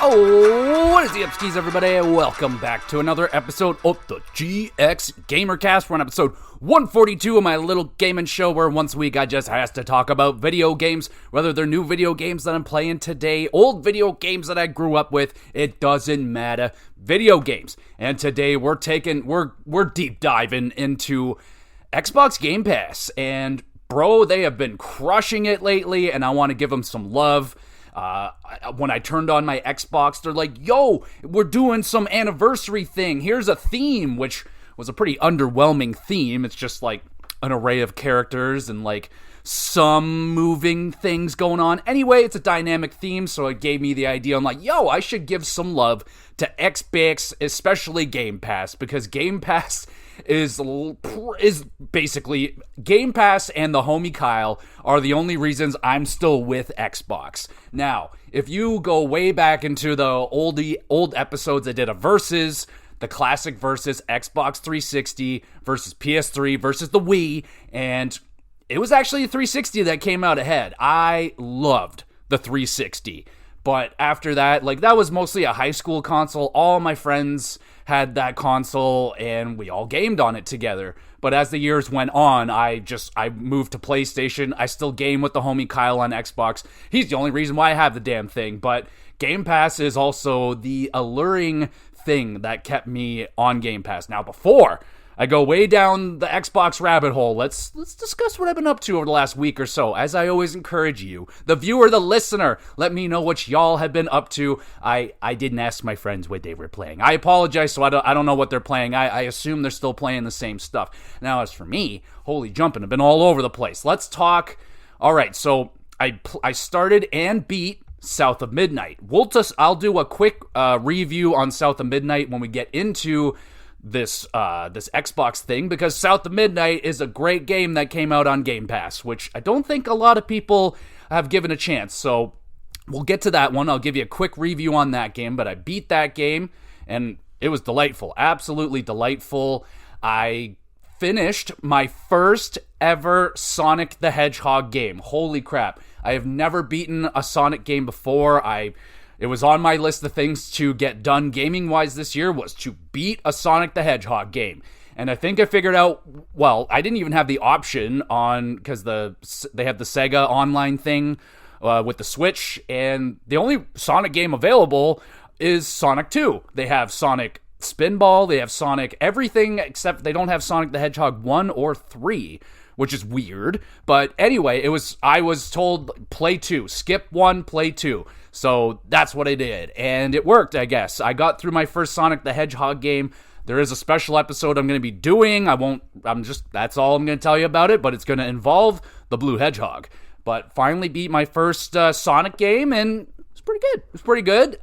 Oh, what is the upskis, everybody? Welcome back to another episode of the GXGamerCast. We're on episode 142 of my little gaming show where once a week I just has to talk about video games, whether they're new video games that I'm playing today, old video games that I grew up with, it doesn't matter. Video games. And today we're deep diving into Xbox GamePass. And bro, they have been crushing it lately, and I want to give them some love. When I turned on my Xbox, they're like, yo, we're doing some anniversary thing. Here's a theme, which was a pretty underwhelming theme. It's just like an array of characters and like some moving things going on. Anyway, it's a dynamic theme, so it gave me the idea. I'm like, yo, I should give some love to Xbox, especially Game Pass, because Game Pass is basically Game Pass and the homie Kyle are the only reasons I'm still with Xbox. Now, if you go way back into the old episodes, I did a versus, the classic versus Xbox 360 versus PS3 versus the Wii, and it was actually the 360 that came out ahead. I loved the 360. But after that, like, that was mostly a high school console. All my friends had that console, and we all gamed on it together. But as the years went on, I moved to PlayStation. I still game with the homie Kyle on Xbox. He's the only reason why I have the damn thing. But Game Pass is also the alluring thing that kept me on Game Pass. Now, before I go way down the Xbox rabbit hole, let's discuss what I've been up to over the last week or so. As I always encourage you, the viewer, the listener, let me know what y'all have been up to. I didn't ask my friends what they were playing. I apologize, so I don't know what they're playing. I assume they're still playing the same stuff. Now, as for me, holy jumping, I've been all over the place. Let's talk. All right, so I started and beat South of Midnight. I'll do a quick review on South of Midnight when we get into this Xbox thing, because South of Midnight is a great game that came out on Game Pass, which I don't think a lot of people have given a chance. So we'll get to that one. I'll give you a quick review on that game, but I beat that game and it was delightful. Absolutely delightful. I finished my first ever Sonic the Hedgehog game. Holy crap. I have never beaten a Sonic game before. It was on my list of things to get done gaming-wise this year, was to beat a Sonic the Hedgehog game. And I think I figured out, well, I didn't even have the option on, because they have the Sega online thing with the Switch, and the only Sonic game available is Sonic 2. They have Sonic Spinball, they have Sonic everything, except they don't have Sonic the Hedgehog 1 or 3, which is weird. But anyway, I was told, play 2, skip 1, play 2. So that's what I did, and it worked, I guess. I got through my first Sonic the Hedgehog game. There is a special episode I'm going to be doing. That's all I'm going to tell you about it, but it's going to involve the Blue Hedgehog. But finally beat my first Sonic game, and it's pretty good.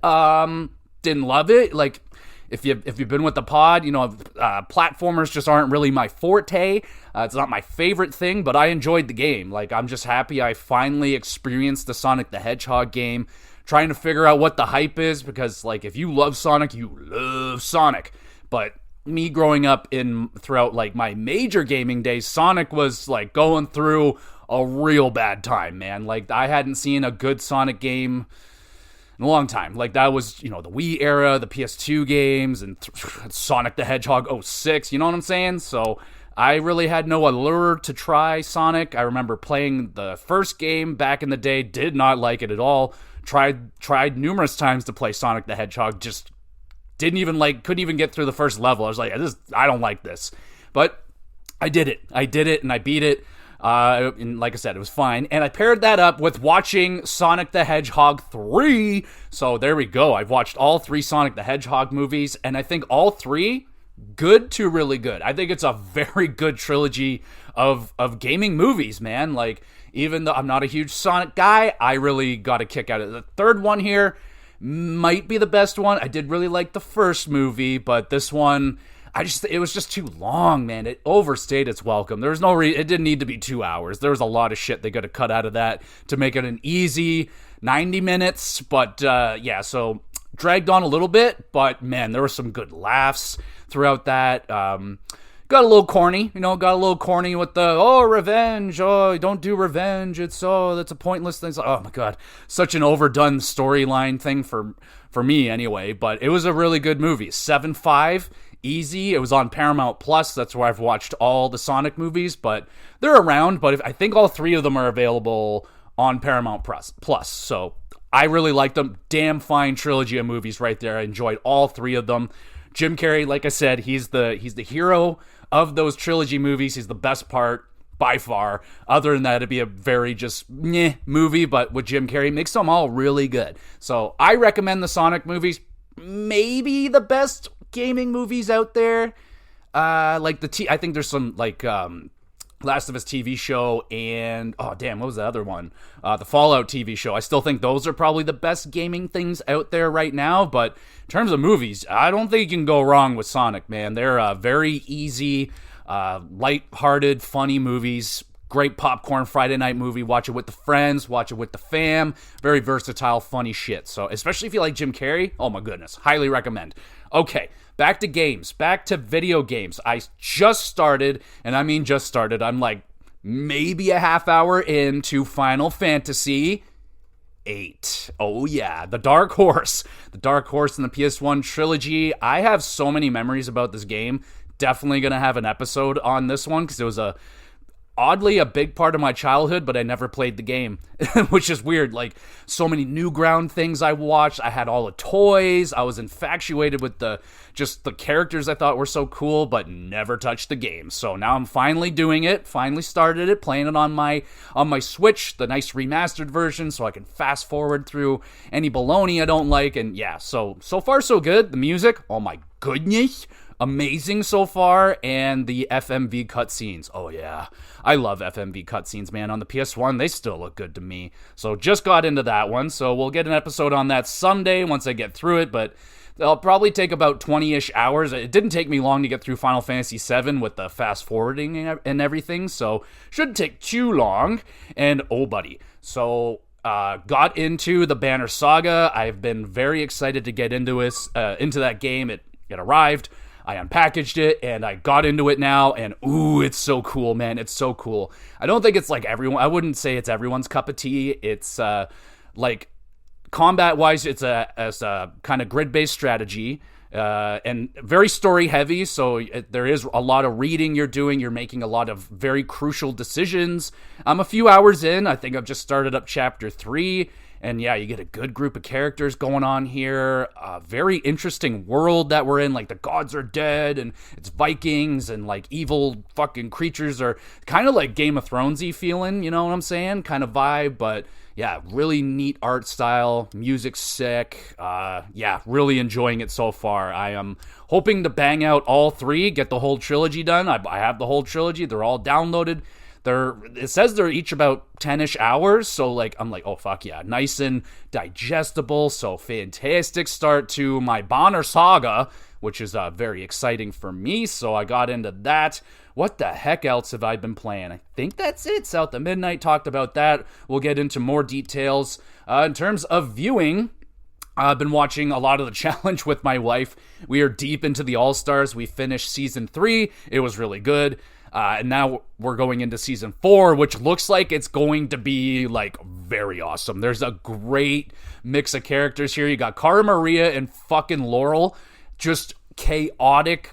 Didn't love it. Like, if you've been with the pod, platformers just aren't really my forte. It's not my favorite thing, but I enjoyed the game. Like, I'm just happy I finally experienced the Sonic the Hedgehog game. Trying to figure out what the hype is, because, like, if you love Sonic, you love Sonic. But me growing up throughout, like, my major gaming days, Sonic was, like, going through a real bad time, man. Like, I hadn't seen a good Sonic game in a long time. Like, that was, the Wii era, the PS2 games, and Sonic the Hedgehog 06, you know what I'm saying? So I really had no allure to try Sonic. I remember playing the first game back in the day, did not like it at all. Tried numerous times to play Sonic the Hedgehog, just couldn't even get through the first level. I was like, I don't like this. But I did it, and I beat it. And like I said, it was fine. And I paired that up with watching Sonic the Hedgehog 3. So there we go. I've watched all 3 Sonic the Hedgehog movies, and I think all 3 good to really good. I think it's a very good trilogy of gaming movies, man. Like, even though I'm not a huge Sonic guy, I really got a kick out of it. The third one here might be the best one. I did really like the first movie, but this one, it was just too long, man. It overstayed its welcome. There was no reason. It didn't need to be 2 hours. There was a lot of shit they could have cut out of that to make it an easy 90 minutes. But so dragged on a little bit, but man, there were some good laughs throughout that. got a little corny, with the, revenge, don't do revenge, that's a pointless thing. Oh my god, such an overdone storyline thing for me anyway, but it was a really good movie. 7.5, easy. It was on Paramount Plus, that's where I've watched all the Sonic movies, but they're around, but I think all 3 of them are available on Paramount Plus, so I really liked them. Damn fine trilogy of movies right there. I enjoyed all 3 of them. Jim Carrey, like I said, he's the hero of those trilogy movies. He's the best part by far. Other than that, it'd be a very just meh movie, but with Jim Carrey, makes them all really good. So I recommend the Sonic movies. Maybe the best gaming movies out there. I think there's some Last of Us TV show and what was the other one? The Fallout TV show. I still think those are probably the best gaming things out there right now, but in terms of movies, I don't think you can go wrong with Sonic, man. They're very easy, light-hearted, funny movies. Great popcorn Friday night movie. Watch it with the friends, watch it with the fam. Very versatile, funny shit. So, especially if you like Jim Carrey, oh my goodness, highly recommend. Okay, back to games, back to video games. I just started, and I mean just started, I'm like maybe a half hour into Final Fantasy VIII. Oh yeah, the Dark Horse in the PS1 trilogy. I have so many memories about this game. Definitely gonna have an episode on this one, because it was oddly a big part of my childhood, but I never played the game, which is weird. Like, so many Newground things I watched. I had all the toys. I was infatuated with the characters I thought were so cool, but never touched the game. So now I'm finally doing it. Finally started it, playing it on my Switch, the nice remastered version, so I can fast forward through any baloney I don't like. And yeah, so far so good. The music, oh my goodness, amazing so far, and the FMV cutscenes. Oh yeah, I love FMV cutscenes, man. On the PS1, they still look good to me. So just got into that one, so we'll get an episode on that someday once I get through it, but it'll probably take about 20-ish hours. It didn't take me long to get through Final Fantasy VII with the fast forwarding and everything, so shouldn't take too long. And oh buddy, so got into the Banner Saga. I've been very excited to get into that game. It arrived. I unpackaged it, and I got into it now, and ooh, it's so cool, man. It's so cool. I don't think it's like everyone, I wouldn't say it's everyone's cup of tea. It's, combat-wise, it's a kind of grid-based strategy, and very story-heavy, so there is a lot of reading you're doing. You're making a lot of very crucial decisions. I'm a few hours in. I think I've just started up Chapter 3, and yeah, you get a good group of characters going on here. A very interesting world that we're in. Like, the gods are dead, and it's Vikings, and like evil fucking creatures are kind of like Game of Thrones-y feeling, you know what I'm saying? Kind of vibe, but yeah, really neat art style. Music's sick. Yeah, really enjoying it so far. I am hoping to bang out all 3, get the whole trilogy done. I have the whole trilogy. They're all downloaded. It says they're each about 10-ish hours, so I'm like, oh fuck yeah, nice and digestible. So fantastic start to my Banner Saga, which is very exciting for me. So I got into that. What the heck else have I been playing? I think that's it. South of Midnight, talked about that. We'll get into more details. In terms of viewing, I've been watching a lot of the challenge with my wife. We are deep into the All-Stars. We finished Season 3. It was really good. And now we're going into Season 4, which looks like it's going to be, very awesome. There's a great mix of characters here. You got Cara Maria and fucking Laurel. Just chaotic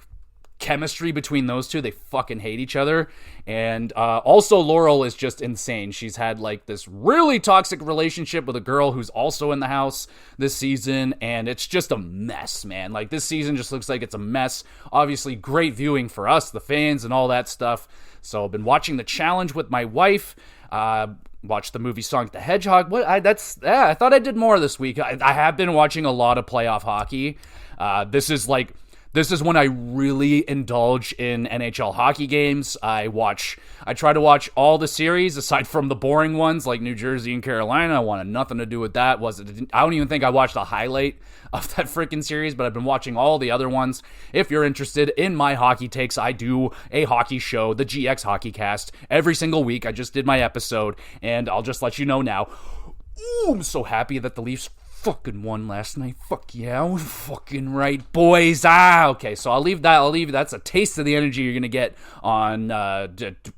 chemistry between those two. They fucking hate each other. And also Laurel is just insane. She's had this really toxic relationship with a girl who's also in the house this season, and it's just a mess, man. This season just looks like it's a mess. Obviously great viewing for us, the fans, and all that stuff. So I've been watching the challenge with my wife. Watched the movie Sonic the Hedgehog. I thought I did more this week. I have been watching a lot of playoff hockey. This is when I really indulge in NHL hockey games. I try to watch all the series, aside from the boring ones like New Jersey and Carolina. I wanted nothing to do with that. I don't even think I watched a highlight of that freaking series, but I've been watching all the other ones. If you're interested in my hockey takes, I do a hockey show, the GXGamerCast, every single week. I just did my episode, and I'll just let you know now. Ooh, I'm so happy that the Leafs fucking won last night. Fuck yeah, we're fucking right, boys. Okay, so I'll leave that. That's a taste of the energy you're going to get on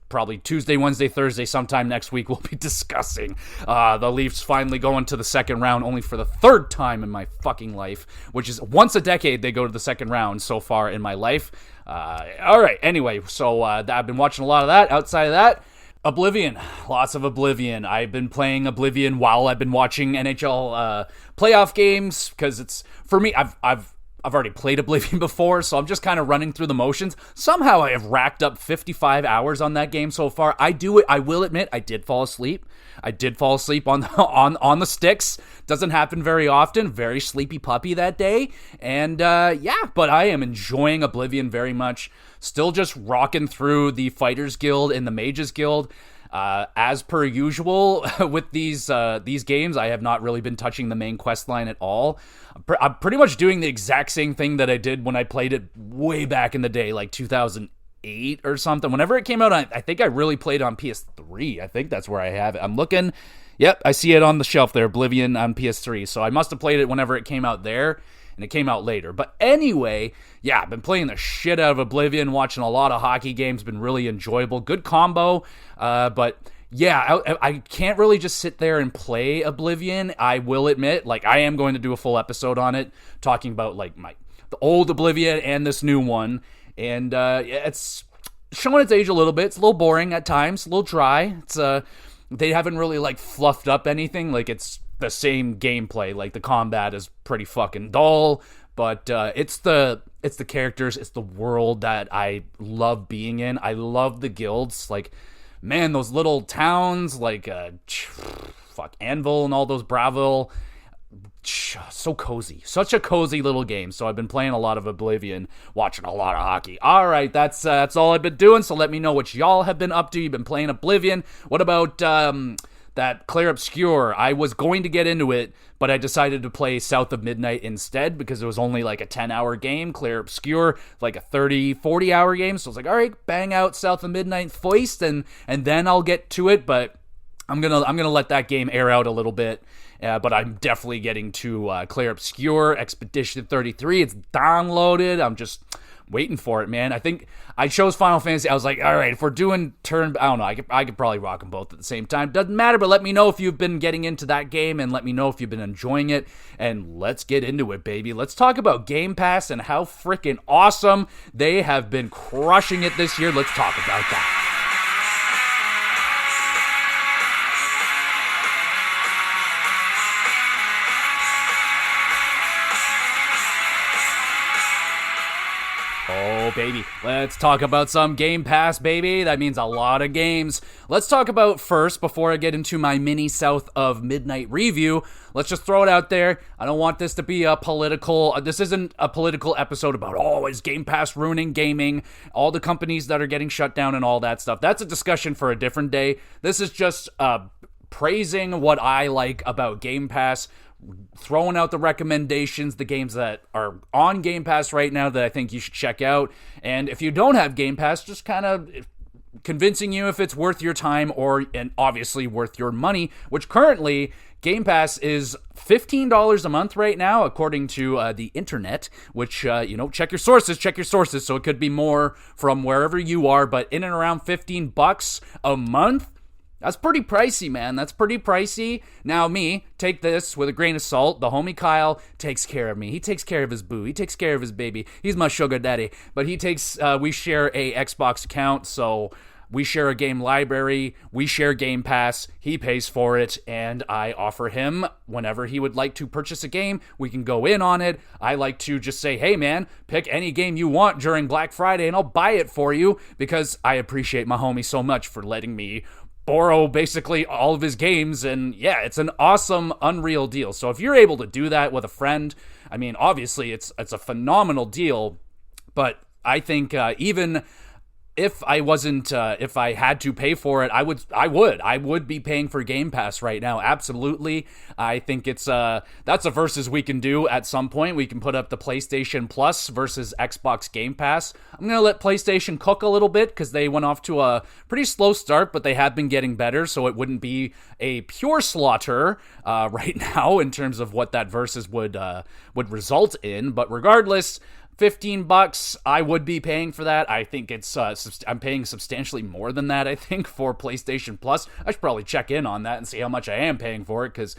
probably Tuesday, Wednesday, Thursday, sometime next week. We'll be discussing the Leafs finally going to the second round, only for the third time in my fucking life, which is once a decade they go to the second round so far in my life. All right, anyway, so I've been watching a lot of that. Outside of that, Oblivion, lots of Oblivion. I've been playing Oblivion while I've been watching NHL playoff games, because it's, for me, I've already played Oblivion before, so I'm just kind of running through the motions. Somehow I have racked up 55 hours on that game so far. I will admit, I did fall asleep. I did fall asleep on the sticks. Doesn't happen very often. Very sleepy puppy that day. And but I am enjoying Oblivion very much. Still just rocking through the Fighters Guild and the Mages Guild. As per usual with these games, I have not really been touching the main quest line at all. I'm pretty much doing the exact same thing that I did when I played it way back in the day, like 2008 or something. Whenever it came out, I think I really played on PS3. I think that's where I have it. I'm looking. Yep, I see it on the shelf there, Oblivion on PS3. So I must have played it whenever it came out there. And it came out later. But anyway, yeah, I've been playing the shit out of Oblivion, watching a lot of hockey games, been really enjoyable. Good combo, but yeah, I can't really just sit there and play Oblivion. I will admit, like, I am going to do a full episode on it, talking about, like, the old Oblivion and this new one. And it's showing its age a little bit. It's a little boring at times, a little dry. It's they haven't really, like, fluffed up anything. Like, it's the same gameplay. Like, the combat is pretty fucking dull, but it's the characters, it's the world that I love being in. I love the guilds. Like, man, those little towns like Anvil and all those Bravo, so cozy. Such a cozy little game. So I've been playing a lot of Oblivion, watching a lot of hockey. All right, that's all I've been doing. So let me know what y'all have been up to. You've been playing Oblivion. What about that Clair Obscur? I was going to get into it, but I decided to play South of Midnight instead because it was only like a 10-hour game. Clair Obscur, like a 30-40 hour game. So I was like, all right, bang out South of Midnight first, and then I'll get to it. But I'm gonna let that game air out a little bit. But I'm definitely getting to Clair Obscur Expedition 33. It's downloaded. I'm just waiting for it, man. I think I chose Final Fantasy. I was like, all right, if we're doing turn, I don't know, I could probably rock them both at the same time. Doesn't matter, but let me know if you've been getting into that game, and let me know if you've been enjoying it, and let's get into it, baby. Let's talk about Game Pass and how freaking awesome they have been crushing it this year. Let's talk about that. Oh, baby. Let's talk about some Game Pass, baby. That means a lot of games. Let's talk about first, before I get into my mini South of Midnight review, let's just throw it out there. I don't want this to be a political, this isn't a political episode about, oh, is Game Pass ruining gaming? All the companies that are getting shut down and all that stuff. That's a discussion for a different day. This is just praising what I like about Game Pass, throwing out the recommendations, the games that are on Game Pass right now that I think you should check out. And if you don't have Game Pass, just kind of convincing you if it's worth your time and obviously worth your money, which currently Game Pass is $15 a month right now, according to the internet, which, check your sources, so it could be more from wherever you are, but in and around $15 a month. That's pretty pricey, man. That's pretty pricey. Now, me, take this with a grain of salt. The homie Kyle takes care of me. He takes care of his boo. He takes care of his baby. He's my sugar daddy. But we share a Xbox account, so we share a game library. We share Game Pass. He pays for it, and I offer him whenever he would like to purchase a game. We can go in on it. I like to just say, hey, man, pick any game you want during Black Friday, and I'll buy it for you, because I appreciate my homie so much for letting me borrow basically all of his games. And yeah, it's an awesome, unreal deal. So if you're able to do that with a friend, I mean, obviously it's a phenomenal deal. But I think even if I had to pay for it, I would be paying for Game Pass right now. Absolutely. I think that's a versus we can do at some point. We can put up the PlayStation Plus versus Xbox Game Pass. I'm going to let PlayStation cook a little bit because they went off to a pretty slow start, but they have been getting better. So it wouldn't be a pure slaughter, right now in terms of what that versus would result in. But regardless, $15, I would be paying for that. I think I'm paying substantially more than that, I think, for PlayStation Plus. I should probably check in on that and see how much I am paying for it, because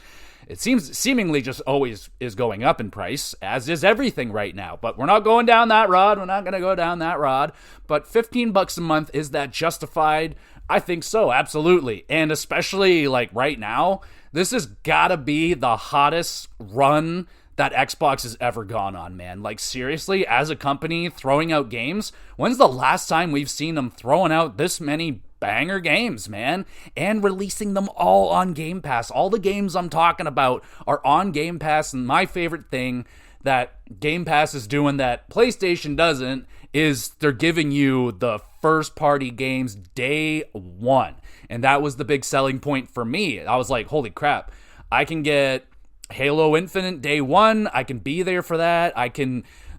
it seemingly just always is going up in price, as is everything right now. But we're not going down that road. We're not going to go down that road. But $15 a month, is that justified? I think so, absolutely. And especially like right now, this has got to be the hottest run that Xbox has ever gone on, man. Like, seriously, as a company throwing out games, when's the last time we've seen them throwing out this many banger games, man? And releasing them all on Game Pass. All the games I'm talking about are on Game Pass, and my favorite thing that Game Pass is doing that PlayStation doesn't is they're giving you the first-party games day one. And that was the big selling point for me. I was like, holy crap, I can get Halo Infinite day one. I can be there for that.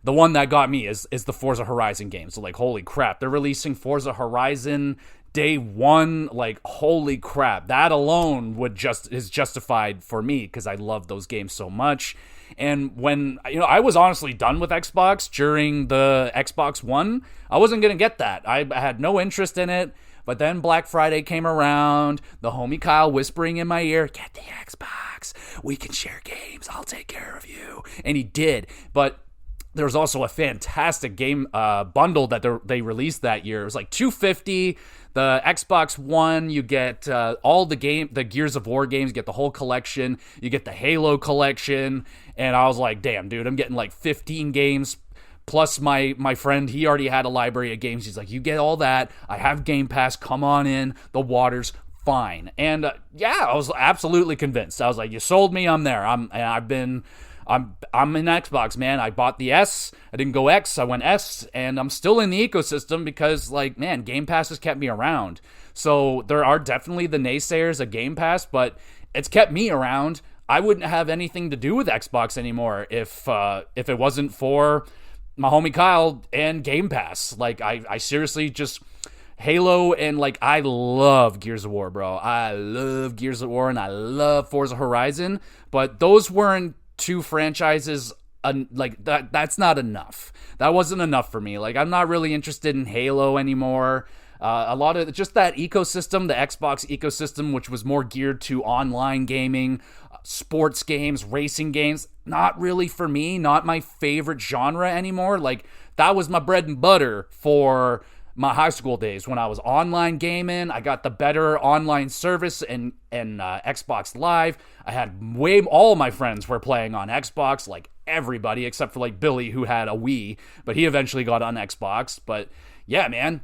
The one that got me is the Forza Horizon game. So like, holy crap, they're releasing Forza Horizon day one. Like, holy crap, that alone is justified for me because I love those games so much. And when, I was honestly done with Xbox during the Xbox One, I wasn't going to get that. I had no interest in it. But then Black Friday came around, the homie Kyle whispering in my ear, get the Xbox, we can share games, I'll take care of you. And he did. But there was also a fantastic game bundle that they released that year. It was like $250. The Xbox One, you get all the Gears of War games, you get the whole collection, you get the Halo collection. And I was like, damn, dude, I'm getting like 15 games. Plus, my friend, he already had a library of games. He's like, you get all that. I have Game Pass. Come on in. The water's fine. And I was absolutely convinced. I was like, you sold me. I'm there. I'm in Xbox, man. I bought the S. I didn't go X. I went S. And I'm still in the ecosystem because, like, man, Game Pass has kept me around. So there are definitely the naysayers of Game Pass, but it's kept me around. I wouldn't have anything to do with Xbox anymore if it wasn't for my homie Kyle and Game Pass. Like, I seriously just Halo, and like, I love Gears of War, bro. I love Gears of War and I love Forza Horizon, but those weren't two franchises. Like, that's not enough. That wasn't enough for me. Like, I'm not really interested in Halo anymore. A lot of just that ecosystem, the Xbox ecosystem, which was more geared to online gaming, sports games, racing games, not really for me, not my favorite genre anymore. Like, that was my bread and butter for my high school days when I was online gaming. I got the better online service and Xbox Live. I had all my friends were playing on Xbox, like everybody except for like Billy, who had a Wii, but he eventually got on Xbox. But yeah, man,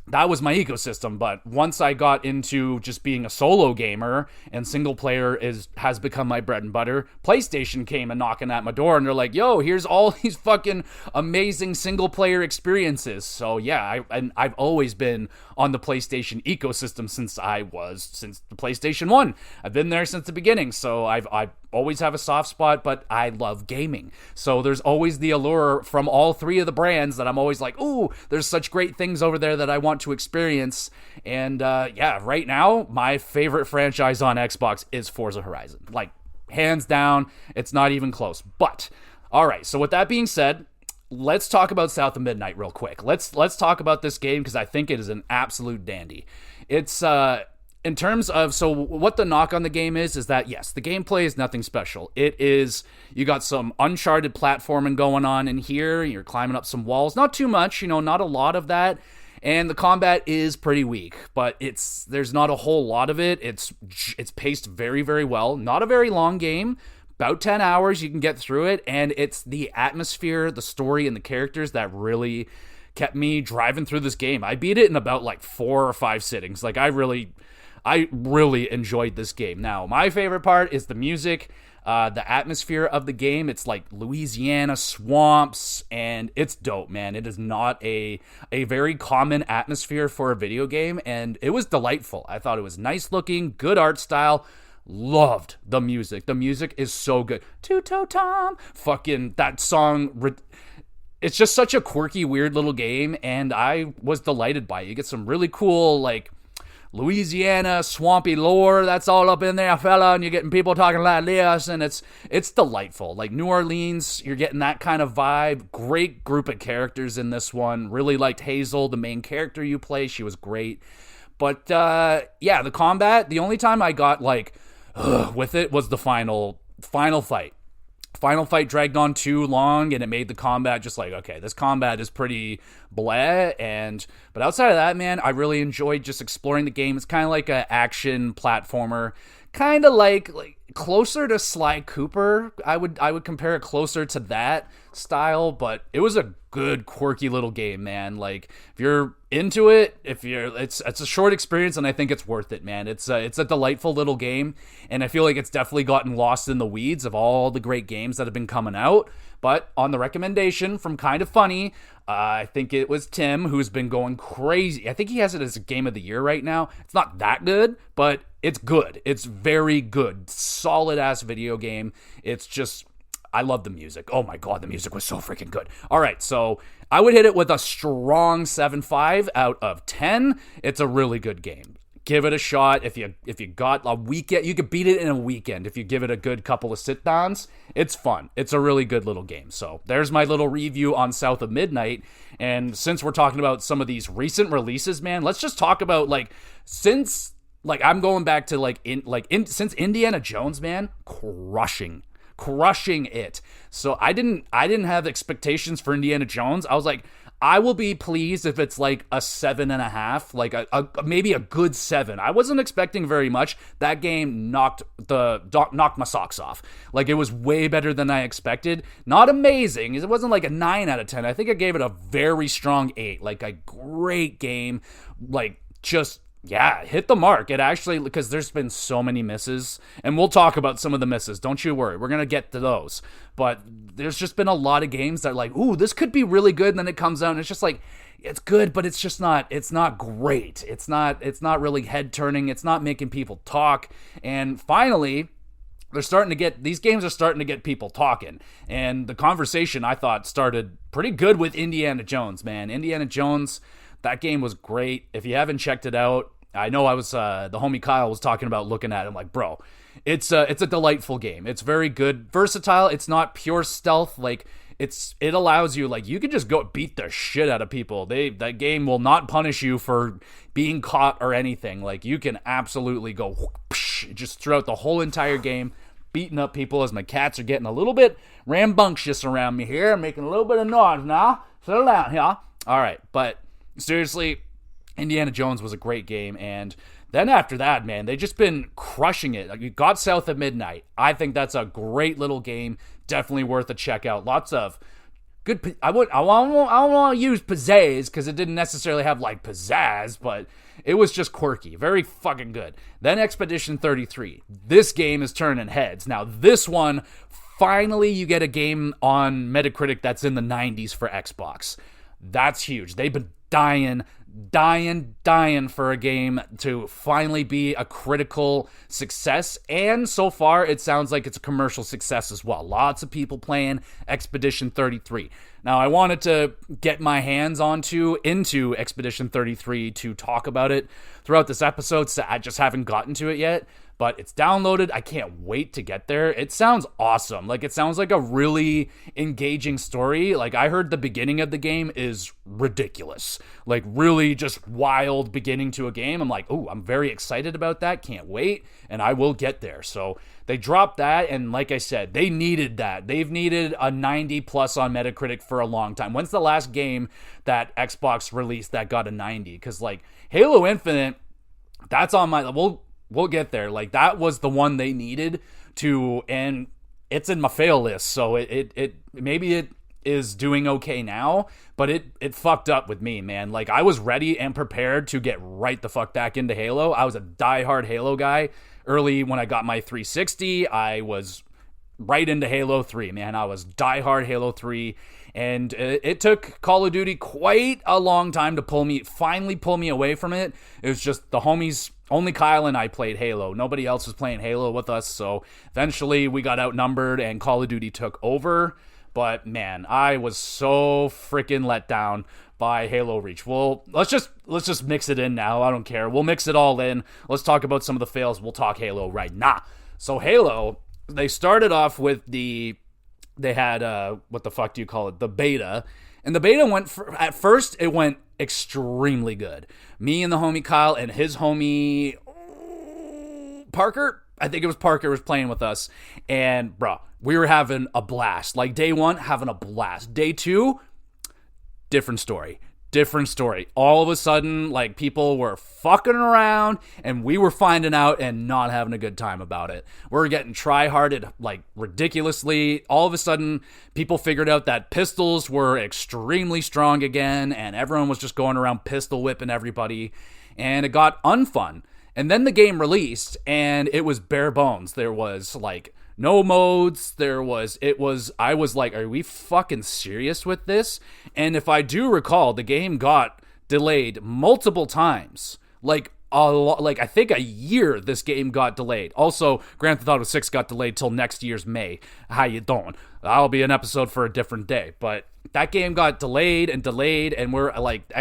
that was my ecosystem. But once I got into just being a solo gamer and single player has become my bread and butter, PlayStation came and knocking at my door and they're like, yo, here's all these fucking amazing single player experiences. So yeah, I've always been on the PlayStation ecosystem since the PlayStation 1. I've been there since the beginning. So I always have a soft spot, but I love gaming. So there's always the allure from all three of the brands that I'm always like, ooh, there's such great things over there that I want to experience. And right now, my favorite franchise on Xbox is Forza Horizon. Like, hands down, it's not even close. But, all right, so with that being said, let's talk about South of Midnight real quick. Let's talk about this game because I think it is an absolute dandy. It's in terms of, so what the knock on the game is that, yes, the gameplay is nothing special. It is, you got some Uncharted platforming going on in here. You're climbing up some walls. Not too much, not a lot of that. And the combat is pretty weak, but there's not a whole lot of it. It's paced very, very well. Not a very long game. About 10 hours, you can get through it. And it's the atmosphere, the story, and the characters that really kept me driving through this game. I beat it in about like 4 or 5 sittings. Like, I really enjoyed this game. Now, my favorite part is the music. The atmosphere of the game, it's like Louisiana swamps, and it's dope, man. It is not a very common atmosphere for a video game, and it was delightful. I thought it was nice looking, good art style. Loved the music. The music is so good. Two-Toe Tom. Fucking that song. It's just such a quirky, weird little game, and I was delighted by it. You get some really cool, like, Louisiana swampy lore that's all up in there, fella, and you're getting people talking like this, and it's delightful. Like New Orleans, you're getting that kind of vibe. Great group of characters in this one. Really liked Hazel, the main character you play. She was great. But yeah, the combat, the only time I got like with it was the final fight. Final fight dragged on too long, and it made the combat just like, okay, this combat is pretty bleh. But outside of that, man, I really enjoyed just exploring the game. It's kind of like an action platformer, kind of like closer to Sly Cooper. I would compare it closer to that style, but it was a good quirky little game, man. Like if you're into it, it's a short experience, and I think it's worth it, man. It's a delightful little game, and I feel like it's definitely gotten lost in the weeds of all the great games that have been coming out. But on the recommendation from Kind of Funny, I think it was Tim who's been going crazy. I think he has it as a game of the year right now. It's not that good, but it's good. It's very good. Solid ass video game. It's just, I love the music. Oh my God, the music was so freaking good. All right, so I would hit it with a strong 7.5 out of 10. It's a really good game. Give it a shot. If you got a weekend, you could beat it in a weekend. If you give it a good couple of sit-downs, it's fun. It's a really good little game. So there's my little review on South of Midnight. And since we're talking about some of these recent releases, man, let's just talk about since I'm going back to since Indiana Jones, man, crushing it. So I didn't have expectations for Indiana Jones. I was like, I will be pleased if it's like a 7.5, like a maybe a good 7. I wasn't expecting very much. That game knocked my socks off. Like it was way better than I expected. Not amazing. It wasn't like a 9 out of 10. I think I gave it a very strong 8. Like a great game. Like just, yeah, hit the mark. It actually, because there's been so many misses, and we'll talk about some of the misses. Don't you worry. We're going to get to those. But there's just been a lot of games that are like, ooh, this could be really good. And then it comes out and it's just like, it's good, but it's not great. It's not really head turning. It's not making people talk. And finally, these games are starting to get people talking. And the conversation, I thought, started pretty good with Indiana Jones, man. Indiana Jones, that game was great. If you haven't checked it out, I know I was the homie Kyle was talking about looking at it. I'm like, bro, it's a delightful game. It's very good, versatile. It's not pure stealth. Like it allows you, like, you can just go beat the shit out of people. That game will not punish you for being caught or anything. Like you can absolutely go just throughout the whole entire game, beating up people. As my cats are getting a little bit rambunctious around me here, making a little bit of noise now. Settle down here. All right, but seriously, Indiana Jones was a great game, and then after that, man, they've just been crushing it. Like, you got South of Midnight. I think that's a great little game, definitely worth a check out. Lots of good. I don't want to use pizzazz because it didn't necessarily have like pizzazz, but it was just quirky, very fucking good. Then Expedition 33. This game is turning heads. Now this one, finally, you get a game on Metacritic that's in the 90s for Xbox. That's huge. They've been dying for a game to finally be a critical success, and so far it sounds like it's a commercial success as well. Lots of people playing Expedition 33. Now, I wanted to get my hands into Expedition 33 to talk about it throughout this episode, so I just haven't gotten to it yet. But it's downloaded. I can't wait to get there. It sounds awesome. Like, it sounds like a really engaging story. Like, I heard the beginning of the game is ridiculous. Like, really just wild beginning to a game. I'm like, ooh, I'm very excited about that. Can't wait. And I will get there. So they dropped that. And like I said, they needed that. They've needed a 90 plus on Metacritic for a long time. When's the last game that Xbox released that got a 90? Because, like, Halo Infinite, that's on my... We'll get there. Like, that was the one they needed to, and it's in my fail list. So it maybe it is doing okay now, but it fucked up with me, man. Like, I was ready and prepared to get right the fuck back into Halo. I was a diehard Halo guy. Early when I got my 360, I was right into Halo 3, man. I was diehard Halo 3, and it took Call of Duty quite a long time to finally pull me away from it. It was just the homies, only Kyle and I played Halo. Nobody else was playing Halo with us, so eventually we got outnumbered and Call of Duty took over. But man, I was so freaking let down by Halo Reach. Well, let's just mix it in now. I don't care. We'll mix it all in. Let's talk about some of the fails. We'll talk Halo right now. So Halo, they started off with they had, what the fuck do you call it? The beta. And the beta at first, it went extremely good. Me and the homie Kyle and his homie Parker, I think it was Parker, was playing with us. And, bro, we were having a blast. Like, day one, having a blast. Day two, different story. All of a sudden, like, people were fucking around, and we were finding out and not having a good time about it. We were getting try-harded, like, ridiculously. All of a sudden, people figured out that pistols were extremely strong again, and everyone was just going around pistol whipping everybody, and it got unfun. And then the game released, and it was bare bones. There was, like, no modes. I was like, are we fucking serious with this? And if I do recall, the game got delayed multiple times. Like, I think a year this game got delayed. Also, Grand Theft Auto 6 got delayed till next year's May. How you doing? That'll be an episode for a different day. But that game got delayed, and we're like,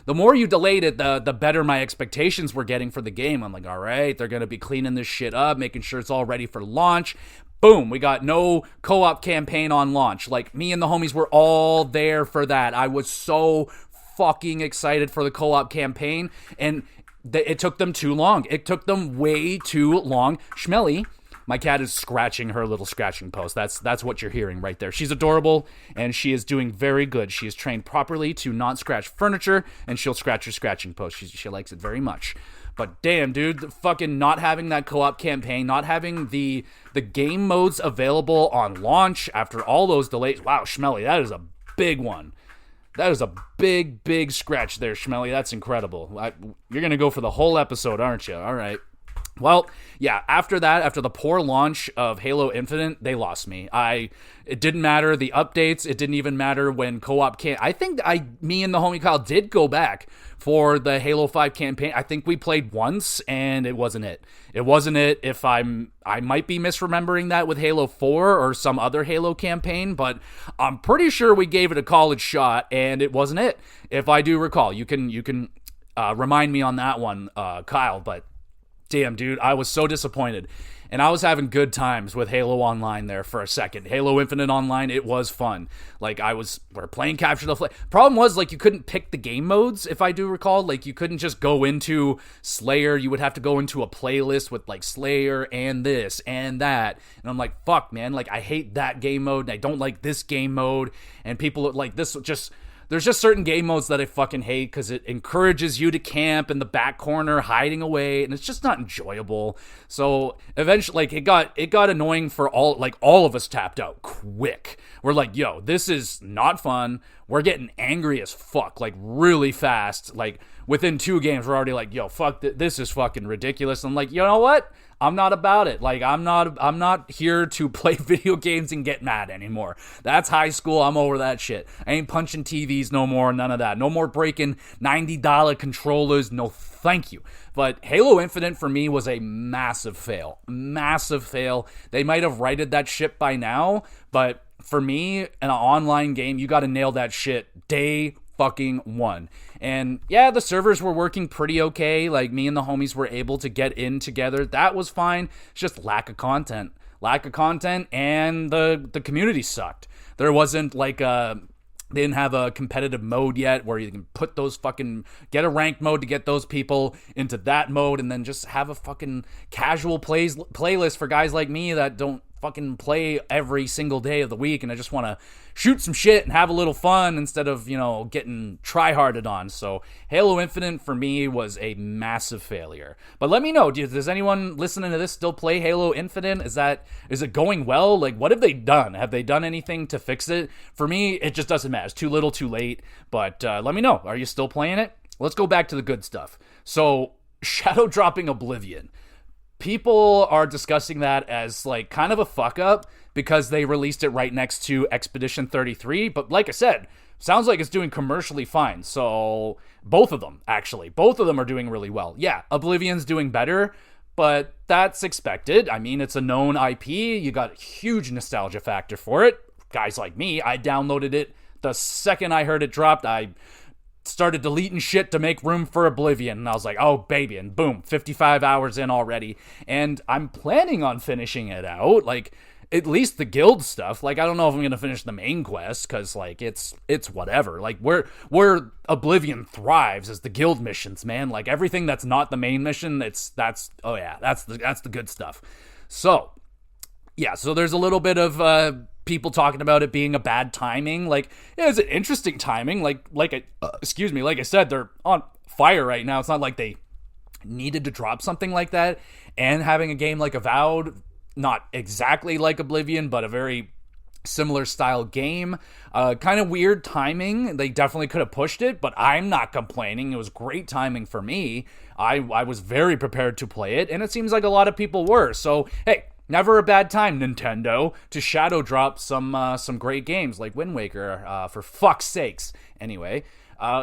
the more you delayed it, the better my expectations were getting for the game. I'm like, all right, they're going to be cleaning this shit up, making sure it's all ready for launch. Boom, we got no co-op campaign on launch. Like, me and the homies were all there for that. I was so fucking excited for the co-op campaign, and it took them too long. It took them way too long. Schmelly, my cat, is scratching her little scratching post. That's what you're hearing right there. She's adorable, and she is doing very good. She is trained properly to not scratch furniture, and she'll scratch her scratching post. She likes it very much. But damn, dude, fucking not having that co-op campaign, not having the game modes available on launch after all those delays. Wow, Schmelly, that is a big one. That is a big, big scratch there, Schmelly. That's incredible. You're going to go for the whole episode, aren't you? All right. Well, yeah, after that, after the poor launch of Halo Infinite, they lost me. It didn't matter, the updates, it didn't even matter when co-op I think me and the homie Kyle did go back for the Halo 5 campaign. I think we played once, and it wasn't it. It wasn't it. I might be misremembering that with Halo 4 or some other Halo campaign, but I'm pretty sure we gave it a college shot, and it wasn't it. If I do recall, you can remind me on that one, Kyle, but damn, dude, I was so disappointed. And I was having good times with Halo Online there for a second. Halo Infinite Online, it was fun. Like, we're playing Capture the Flag. Problem was, like, you couldn't pick the game modes, if I do recall. Like, you couldn't just go into Slayer. You would have to go into a playlist with, like, Slayer and this and that. And I'm like, fuck, man. Like, I hate that game mode, and I don't like this game mode. And people, like, this just... There's just certain game modes that I fucking hate because it encourages you to camp in the back corner, hiding away, and it's just not enjoyable. So eventually, like, it got annoying for all of us tapped out quick. We're like, yo, this is not fun. We're getting angry as fuck, like, really fast. Like, within 2 games, we're already like, yo, fuck, this is fucking ridiculous. I'm like, you know what? I'm not about it. Like, I'm not here to play video games and get mad anymore. That's high school. I'm over that shit. I ain't punching TVs no more. None of that. No more breaking $90 controllers. No, thank you. But Halo Infinite for me was a massive fail. Massive fail. They might have righted that ship by now, but for me, in an online game, you got to nail that shit day fucking one. And yeah, the servers were working pretty okay. Like, me and the homies were able to get in together. That was fine. It's just lack of content, and the community sucked. There wasn't like they didn't have a competitive mode yet where you can put those get a ranked mode to get those people into that mode, and then just have a fucking casual playlist for guys like me that don't fucking play every single day of the week, and I just want to shoot some shit and have a little fun instead of, getting try-harded on. So Halo Infinite for me was a massive failure. But let me know, does anyone listening to this still play Halo Infinite? Is it going well? Like, what have they done? Have they done anything to fix it? For me, it just doesn't matter. It's too little, too late. But let me know. Are you still playing it? Let's go back to the good stuff. So, shadow dropping Oblivion. People are discussing that as, like, kind of a fuck up because they released it right next to Expedition 33. But like I said, sounds like it's doing commercially fine. So both of them are doing really well. Yeah, Oblivion's doing better, but that's expected. I mean, it's a known IP. You got a huge nostalgia factor for it. Guys like me, I downloaded it the second I heard it dropped. I started deleting shit to make room for Oblivion, and I was like, oh baby, and boom, 55 hours in already, and I'm planning on finishing it out, like, at least the guild stuff. Like, I don't know if I'm gonna finish the main quest, because, like, it's whatever. Like, where Oblivion thrives is the guild missions, man. Like, everything that's not the main mission, that's the good stuff. So, yeah, so there's a little bit of, people talking about it being a bad timing. Like, yeah, it's an interesting timing. Like I said, they're on fire right now. It's not like they needed to drop something like that. And having a game like Avowed, not exactly like Oblivion, but a very similar style game. Kind of weird timing. They definitely could have pushed it, but I'm not complaining. It was great timing for me. I was very prepared to play it, and it seems like a lot of people were. So, hey, never a bad time, Nintendo, to shadow drop some great games like Wind Waker, for fuck's sakes. Anyway,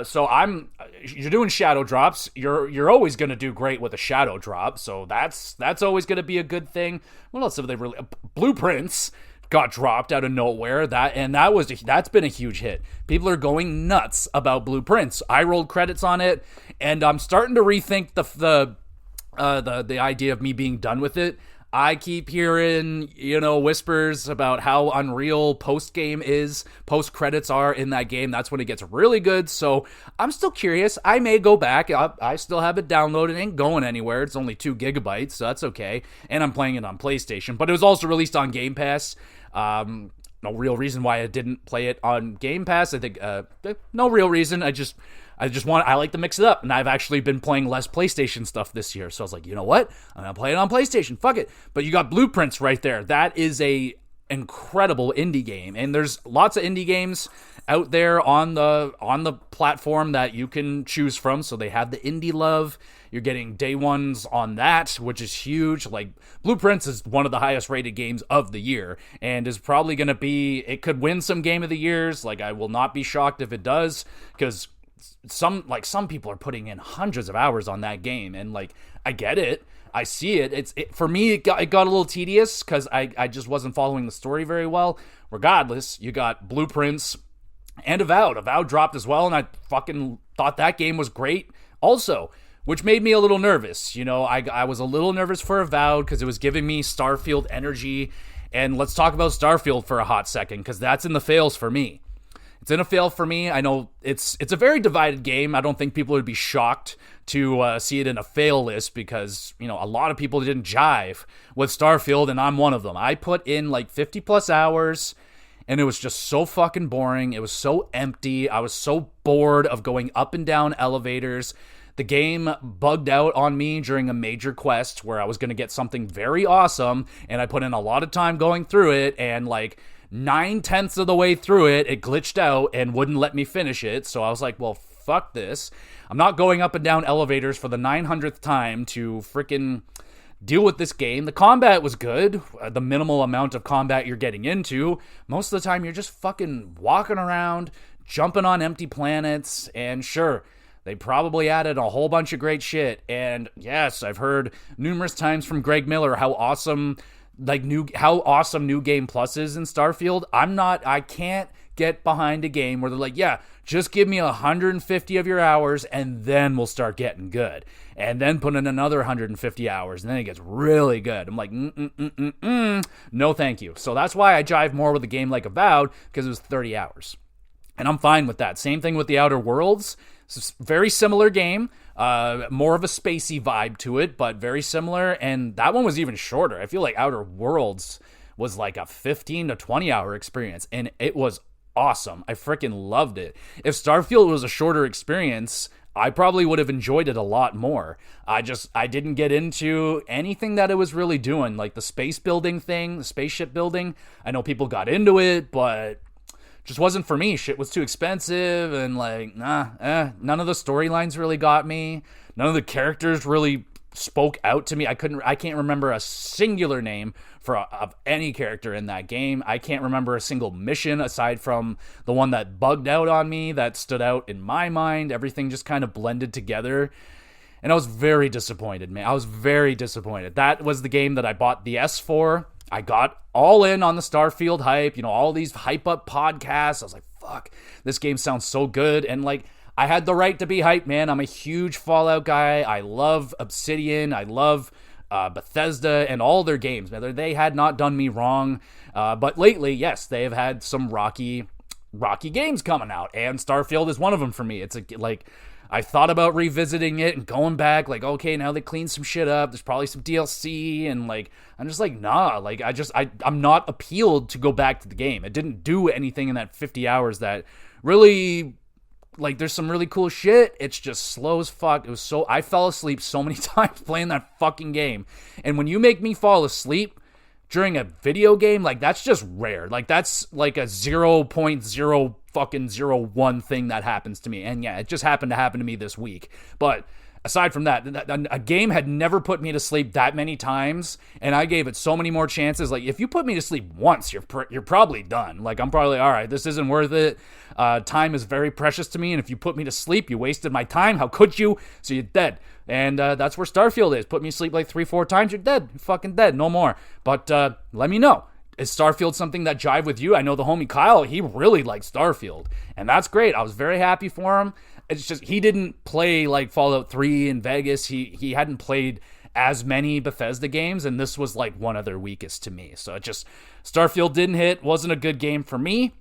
so you're doing shadow drops. You're always gonna do great with a shadow drop, so that's always gonna be a good thing. What else have they really? Blueprints got dropped out of nowhere. That's been a huge hit. People are going nuts about Blueprints. I rolled credits on it, and I'm starting to rethink the idea of me being done with it. I keep hearing, whispers about how unreal post-credits are in that game. That's when it gets really good, so I'm still curious. I may go back. I still have it downloaded. It ain't going anywhere. It's only 2 gigabytes, so that's okay. And I'm playing it on PlayStation, but it was also released on GamePass. No real reason why I didn't play it on GamePass. I think, no real reason. I like to mix it up, and I've actually been playing less PlayStation stuff this year, so I was like, you know what? I'm gonna play it on PlayStation, fuck it. But you got Blueprints right there. That is a incredible indie game, and there's lots of indie games out there on the platform that you can choose from, so they have the indie love. You're getting day ones on that, which is huge. Like, Blueprints is one of the highest rated games of the year, and is probably gonna it could win some Game of the Years. Like, I will not be shocked if it does, because some people are putting in hundreds of hours on that game, and like, I get it, I see it. For me, it got a little tedious because I just wasn't following the story very well. Regardless, you got Blueprints and Avowed. Avowed dropped as well, and I fucking thought that game was great also, which made me a little nervous. I was a little nervous for Avowed because it was giving me Starfield energy, and let's talk about Starfield for a hot second, because that's in the fails for me. It's in a fail for me. I know it's a very divided game. I don't think people would be shocked to see it in a fail list, because, a lot of people didn't jive with Starfield, and I'm one of them. I put in like 50 plus hours, and it was just so fucking boring. It was so empty. I was so bored of going up and down elevators. The game bugged out on me during a major quest where I was going to get something very awesome, and I put in a lot of time going through it, and like 9/10 of the way through it, it glitched out and wouldn't let me finish it. So I was like, well, fuck this. I'm not going up and down elevators for the 900th time to freaking deal with this game. The combat was good. The minimal amount of combat you're getting into. Most of the time, you're just fucking walking around, jumping on empty planets, and sure, they probably added a whole bunch of great shit. And yes, I've heard numerous times from Greg Miller how awesome New Game Plus is in Starfield. I can't get behind a game where they're like, yeah, just give me 150 of your hours and then we'll start getting good. And then put in another 150 hours and then it gets really good. I'm like, no thank you. So that's why I jive more with a game like Avowed, because it was 30 hours. And I'm fine with that. Same thing with The Outer Worlds. It's a very similar game. More of a spacey vibe to it, but very similar. And that one was even shorter. I feel like Outer Worlds was like a 15 to 20 hour experience, and it was awesome. I freaking loved it. If Starfield was a shorter experience, I probably would have enjoyed it a lot more. I didn't get into anything that it was really doing, like the space building thing, the spaceship building. I know people got into it, but just wasn't for me. Shit was too expensive, and like, none of the storylines really got me. None of the characters really spoke out to me. I can't remember a singular name of any character in that game. I can't remember a single mission aside from the one that bugged out on me that stood out in my mind. Everything just kind of blended together. And I was very disappointed, man. I was very disappointed. That was the game that I bought the S for. I got all in on the Starfield hype, all these hype up podcasts. I was like, fuck, this game sounds so good. And like, I had the right to be hyped, man. I'm a huge Fallout guy. I love Obsidian. I love Bethesda and all their games. They had not done me wrong. But lately, yes, they have had some rocky games coming out. And Starfield is one of them for me. It's I thought about revisiting it and going back, like, okay, now they cleaned some shit up. There's probably some DLC, and like, I'm just like, nah, like, I'm not appealed to go back to the game. It didn't do anything in that 50 hours that really, like, there's some really cool shit. It's just slow as fuck. I fell asleep so many times playing that fucking game. And when you make me fall asleep during a video game, like, that's just rare. Like, that's like a 0.0 fucking 0.01 thing that happens to me. And yeah, it just happened to happen to me this week. But aside from that, a game had never put me to sleep that many times, and I gave it so many more chances. Like, if you put me to sleep once, you're probably done. Like, I'm probably, all right, this isn't worth it. Time is very precious to me, and if you put me to sleep, you wasted my time. How could you? So you're dead. And that's where Starfield is. Put me to sleep like 3-4 times, you're dead. You're fucking dead. No more. But let me know. Is Starfield something that jive with you? I know the homie Kyle, he really likes Starfield, and that's great. I was very happy for him. It's just he didn't play like Fallout 3 in Vegas. He hadn't played as many Bethesda games, and this was like one of their weakest to me. So Starfield didn't hit, wasn't a good game for me.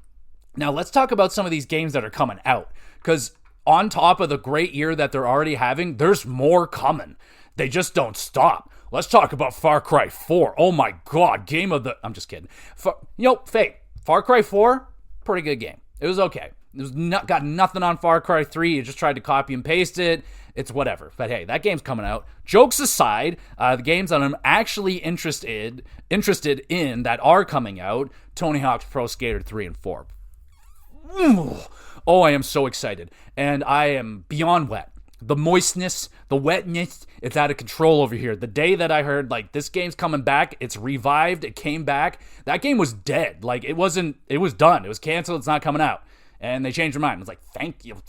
Now let's talk about some of these games that are coming out, because on top of the great year that they're already having, there's more coming. They just don't stop. Let's talk about Far Cry 4. Oh my god, game of the... I'm just kidding. Fake. Far Cry 4, pretty good game. It was okay. It was got nothing on Far Cry 3. You just tried to copy and paste it. It's whatever. But hey, that game's coming out. Jokes aside, the games that I'm actually interested in that are coming out, Tony Hawk's Pro Skater 3 and 4. Oh, I am so excited. And I am beyond wet. The moistness, the wetness, it's out of control over here. The day that I heard, like, this game's coming back, it's revived, it came back, that game was dead. Like, it was done. It was canceled, it's not coming out. And they changed their mind. It's like, thank you.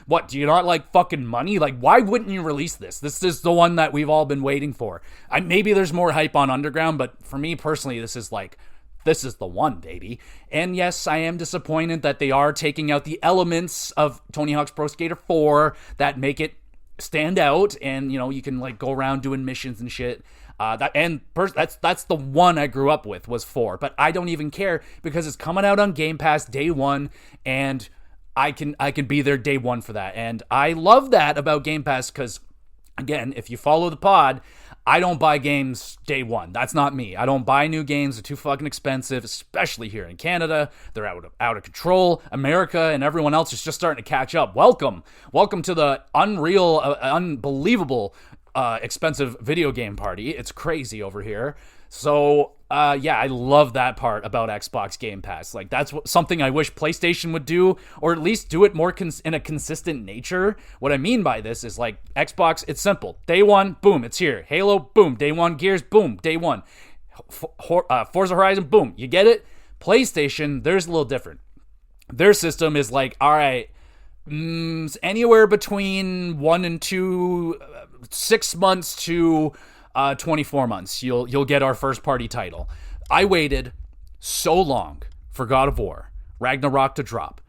What, do you not like fucking money? Like, why wouldn't you release this? This is the one that we've all been waiting for. Maybe there's more hype on Underground, but for me personally, this is the one, baby. And yes, I am disappointed that they are taking out the elements of Tony Hawk's Pro Skater 4 that make it stand out, and you can like go around doing missions and shit. That's the one I grew up with was 4, but I don't even care because it's coming out on GamePass day one, and I can be there day one for that. And I love that about GamePass because, again, if you follow the pod, I don't buy games day one. That's not me. I don't buy new games. They're too fucking expensive, especially here in Canada. They're out of control. America and everyone else is just starting to catch up. Welcome to the unbelievable, expensive video game party. It's crazy over here. So, yeah, I love that part about Xbox Game Pass. Like, that's something I wish PlayStation would do, or at least do it more in a consistent nature. What I mean by this is, like, Xbox, it's simple. Day one, boom, it's here. Halo, boom. Day one, Gears, boom, day one. Forza Horizon, boom. You get it? PlayStation, there's a little different. Their system is like, all right, anywhere between 1 and 2, 6 months to 24 months, you'll get our first party title. I waited so long for God of War Ragnarok to drop.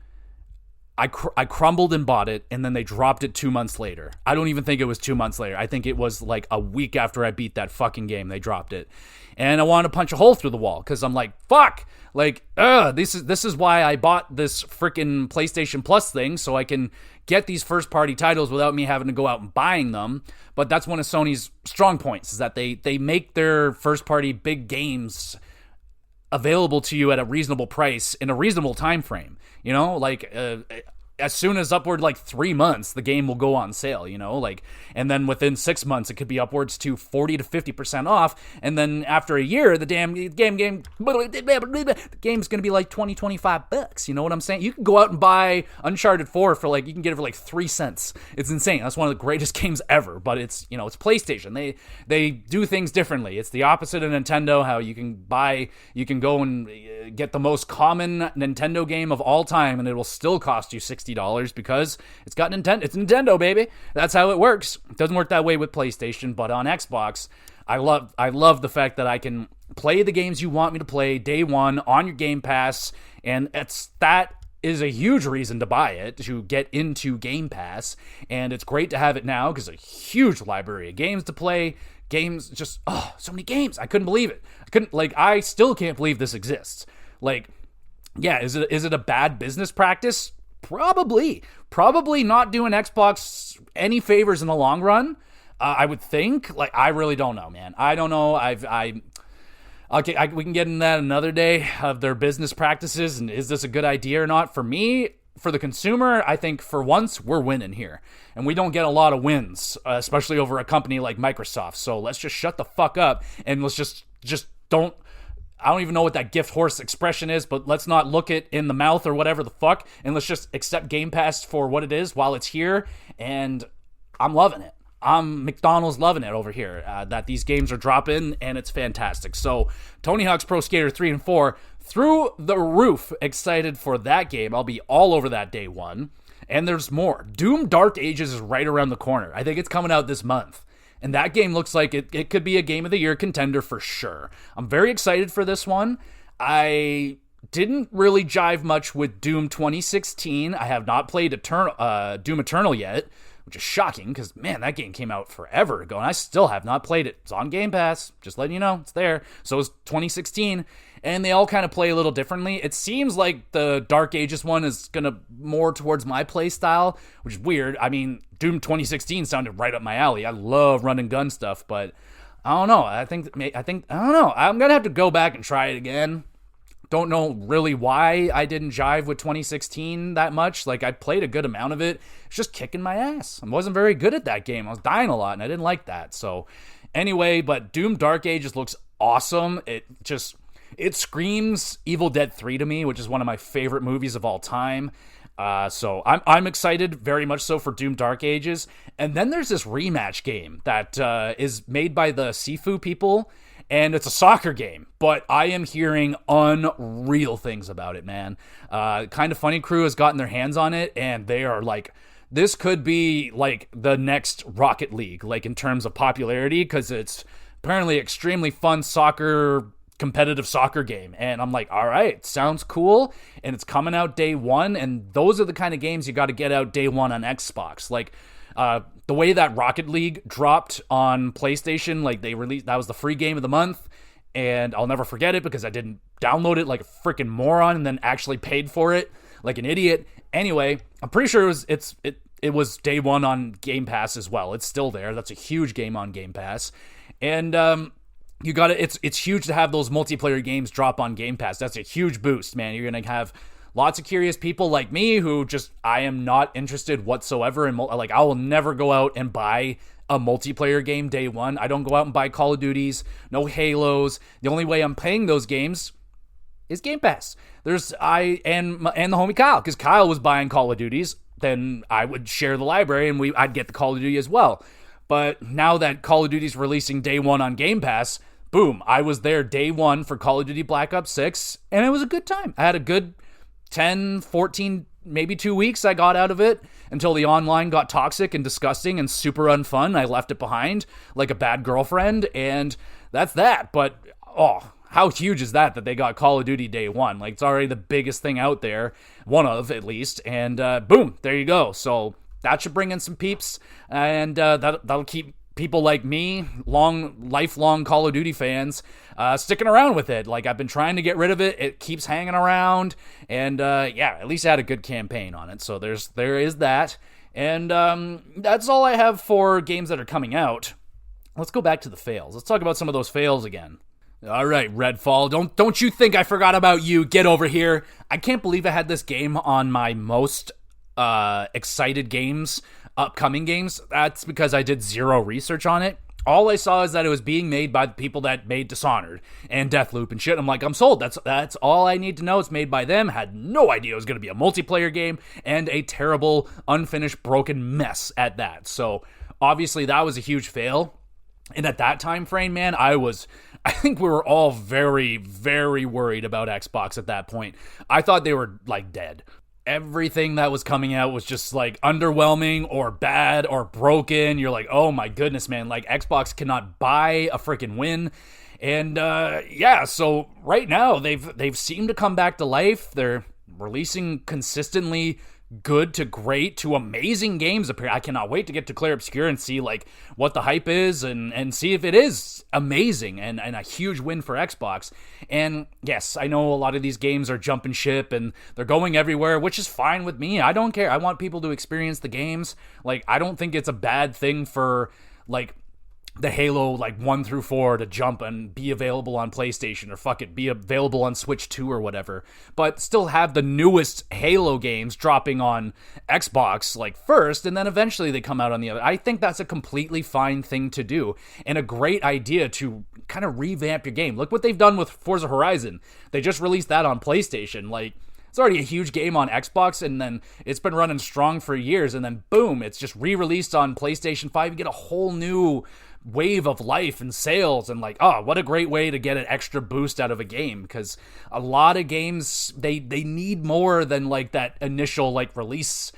I crumbled and bought it, and then they dropped it 2 months later. I don't even think it was 2 months later. I think it was like a week after I beat that fucking game, they dropped it. And I wanted to punch a hole through the wall, because I'm like, fuck! Like, this is why I bought this freaking PlayStation Plus thing, so I can get these first-party titles without me having to go out and buying them. But that's one of Sony's strong points, is that they make their first-party big games available to you at a reasonable price in a reasonable time frame. Like as soon as upward like 3 months, the game will go on sale, like, and then within 6 months, it could be upwards to 40 to 50% off. And then after a year, the game's going to be like 20, 25 bucks. You know what I'm saying? You can go out and buy Uncharted 4 for like, you can get it for like 3 cents. It's insane. That's one of the greatest games ever, but it's, it's PlayStation. They do things differently. It's the opposite of Nintendo, how you can go and get the most common Nintendo game of all time, and it will still cost you $60 because it's got Nintendo. It's Nintendo, baby. That's how it works. It doesn't work that way with PlayStation, but on Xbox, I love the fact that I can play the games you want me to play day one on your Game Pass, and that is a huge reason to buy it, to get into Game Pass, and it's great to have it now because a huge library of games to play. Games, just, so many games. I couldn't believe it. I still can't believe this exists. Like, yeah, is it a bad business practice? Probably not doing Xbox any favors in the long run. I would think. Like, I really don't know, man. I don't know. We can get into that another day of their business practices and is this a good idea or not. For me, for the consumer, I think for once we're winning here, and we don't get a lot of wins, especially over a company like Microsoft. So let's just shut the fuck up and let's just don't. I don't even know what that gift horse expression is, but let's not look it in the mouth or whatever the fuck, and let's just accept Game Pass for what it is while it's here, and I'm loving it. I'm McDonald's loving it over here, that these games are dropping, and it's fantastic. So, Tony Hawk's Pro Skater 3 and 4, through the roof, excited for that game. I'll be all over that day one, and there's more. Doom Dark Ages is right around the corner. I think it's coming out this month. And that game looks like it could be a Game of the Year contender for sure. I'm very excited for this one. I didn't really jive much with Doom 2016. I have not played Doom Eternal yet, which is shocking because, man, that game came out forever ago, and I still have not played it. It's on Game Pass. Just letting you know, it's there. So is 2016, and they all kind of play a little differently. It seems like the Dark Ages one is going to more towards my play style, which is weird. I mean, Doom 2016 sounded right up my alley. I love run and gun stuff, but I don't know. I think I don't know. I'm going to have to go back and try it again. Don't know really why I didn't jive with 2016 that much. Like, I played a good amount of it. It's just kicking my ass. I wasn't very good at that game. I was dying a lot, and I didn't like that. So, anyway, but Doom Dark Ages looks awesome. It screams Evil Dead 3 to me, which is one of my favorite movies of all time. So I'm excited, very much so, for Doom Dark Ages. And then there's this rematch game that is made by the Sifu people, and it's a soccer game, but I am hearing unreal things about it, man. Kind of Funny Crew has gotten their hands on it, and they are like, this could be like the next Rocket League, like in terms of popularity, because it's apparently extremely fun competitive soccer game. And I'm like, all right, sounds cool, and it's coming out day one, and those are the kind of games you got to get out day one on Xbox. Like, the way that Rocket League dropped on PlayStation, like they released, that was the free game of the month, and I'll never forget it because I didn't download it like a freaking moron and then actually paid for it like an idiot. Anyway, I'm pretty sure it was day one on Game Pass as well. It's still there. That's a huge game on Game Pass, and it's huge to have those multiplayer games drop on Game Pass. That's a huge boost, man. You're gonna have lots of curious people like me who I am not interested whatsoever in, like, I will never go out and buy a multiplayer game day one. I don't go out and buy Call of Duties, no Halos. The only way I'm playing those games is Game Pass. And the homie Kyle, because Kyle was buying Call of Duties, then I would share the library and I'd get the Call of Duty as well. But now that Call of Duty's releasing day one on Game Pass, boom, I was there day one for Call of Duty Black Ops 6, and it was a good time. I had a good 10, 14, maybe 2 weeks I got out of it until the online got toxic and disgusting and super unfun. I left it behind like a bad girlfriend, and that's that. But, how huge is that they got Call of Duty day one? Like, it's already the biggest thing out there, one of at least, and boom, there you go. So that should bring in some peeps, and that'll keep people like me, lifelong Call of Duty fans, sticking around with it. Like, I've been trying to get rid of it. It keeps hanging around, and at least I had a good campaign on it. So there is that, and that's all I have for games that are coming out. Let's go back to the fails. Let's talk about some of those fails again. All right, Redfall, don't you think I forgot about you? Get over here. I can't believe I had this game on my most excited games, upcoming games, that's because I did zero research on it. All I saw is that it was being made by the people that made Dishonored and Deathloop and shit. I'm like, I'm sold. That's all I need to know. It's made by them. Had no idea it was going to be a multiplayer game and a terrible, unfinished, broken mess at that. So obviously that was a huge fail. And at that time frame, man, I think we were all very, very worried about Xbox at that point. I thought they were like dead. Everything that was coming out was just like underwhelming or bad or broken. You're like, oh my goodness, man, like Xbox cannot buy a freaking win. And so right now they've seemed to come back to life. They're releasing consistently good to great to amazing games. I cannot wait to get to Clair Obscur and see like what the hype is and see if it is amazing and a huge win for Xbox. And yes, I know a lot of these games are jumping ship and they're going everywhere, which is fine with me. I don't care. I want people to experience the games. Like, I don't think it's a bad thing for like the Halo like 1 through 4 to jump and be available on PlayStation, or fuck it, be available on Switch 2 or whatever, but still have the newest Halo games dropping on Xbox like first, and then eventually they come out on the other. I think that's a completely fine thing to do and a great idea to kind of revamp your game. Look what they've done with Forza Horizon. They just released that on PlayStation. Like, it's already a huge game on Xbox, and then it's been running strong for years, and then boom, it's just re-released on PlayStation 5. You get a whole new wave of life and sales, and like, oh, what a great way to get an extra boost out of a game, because a lot of games, they need more than like that initial like release,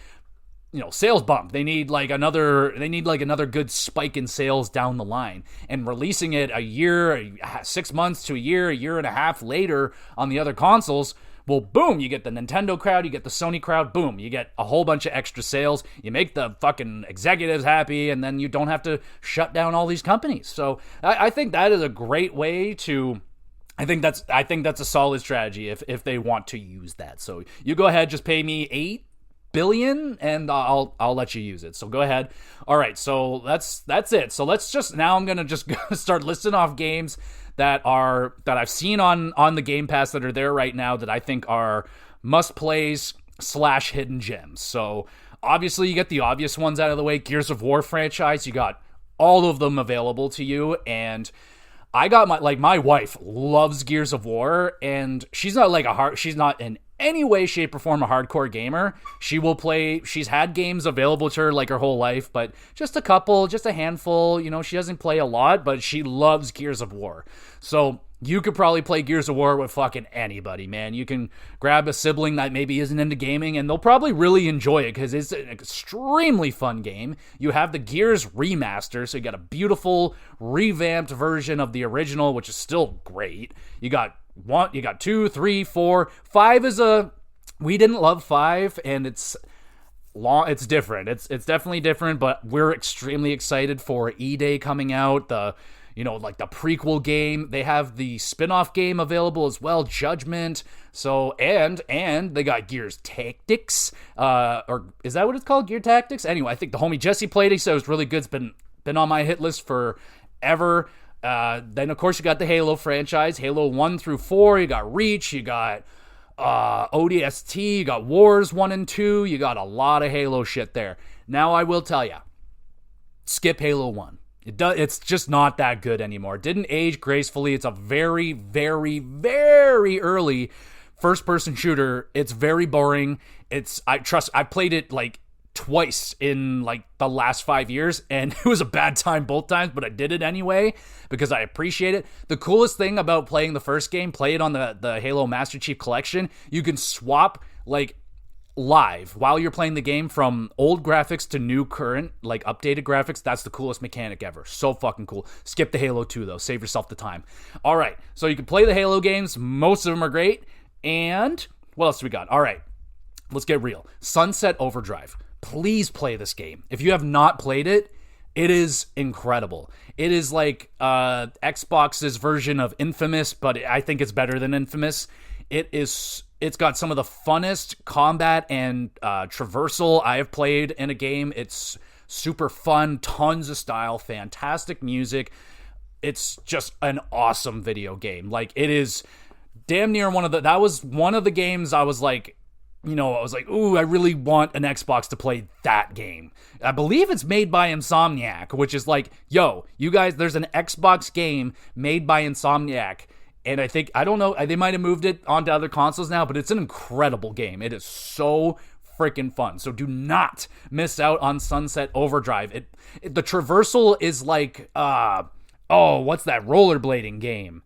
sales bump. They need another good spike in sales down the line, and releasing it a year, 6 months to a year and a half later on the other consoles. Well, boom, you get the Nintendo crowd, you get the Sony crowd, boom, you get a whole bunch of extra sales, you make the fucking executives happy, and then you don't have to shut down all these companies. So I think that is a great way to, I think that's a solid strategy if they want to use that. So you go ahead, just pay me $8 billion and I'll let you use it. So go ahead. All right, so that's it. So now I'm going to just start listing off games that I've seen on the GamePass that are there right now that I think are must-plays / hidden gems. So obviously you get the obvious ones out of the way. Gears of War franchise, you got all of them available to you, and I got my wife loves Gears of War, and she's not in any way, shape, or form a hardcore gamer. She will play, she's had games available to her like her whole life, but just a handful, she doesn't play a lot, but she loves Gears of War. So you could probably play Gears of War with fucking anybody, man. You can grab a sibling that maybe isn't into gaming, and they'll probably really enjoy it because it's an extremely fun game. You have the Gears remaster, so you got a beautiful revamped version of the original, which is still great. You got 2, 3, 4, 5 is we didn't love 5, and it's different. It's definitely different, but we're extremely excited for E-Day coming out. The prequel game. They have the spin-off game available as well, Judgment. So, and they got Gears Tactics, or is that what it's called? Gear Tactics? Anyway, I think the homie Jesse played it. He said it was really good. It's been on my hit list forever. Then, of course, you got the Halo franchise, Halo 1 through 4. You got Reach, you got ODST, you got Wars 1 and 2. You got a lot of Halo shit there. Now, I will tell you, skip Halo 1. It's just not that good anymore. It didn't age gracefully. It's a very, very, very early first-person shooter. It's very boring. I played it like twice in like the last 5 years, and it was a bad time both times, but I did it anyway because I appreciate it. The coolest thing about playing the first game, play it on the Halo Master Chief Collection, you can swap like live while you're playing the game from old graphics to new current, like updated graphics. That's the coolest mechanic ever. So fucking cool. Skip the Halo 2 though. Save yourself the time. All right, so you can play the Halo games. Most of them are great. And what else do we got? All right, let's get real. Sunset Overdrive. Please play this game. If you have not played it, it is incredible. It is like Xbox's version of Infamous, but I think it's better than Infamous. It's got some of the funnest combat and traversal I have played in a game. It's super fun, tons of style, fantastic music. It's just an awesome video game. Like, it is damn near that was one of the games I was like, I was like, ooh, I really want an Xbox to play that game. I believe it's made by Insomniac, which is like, yo, you guys, there's an Xbox game made by Insomniac. And I don't know, they might have moved it onto other consoles now, but it's an incredible game. It is so freaking fun. So do not miss out on Sunset Overdrive. The traversal is like, what's that rollerblading game?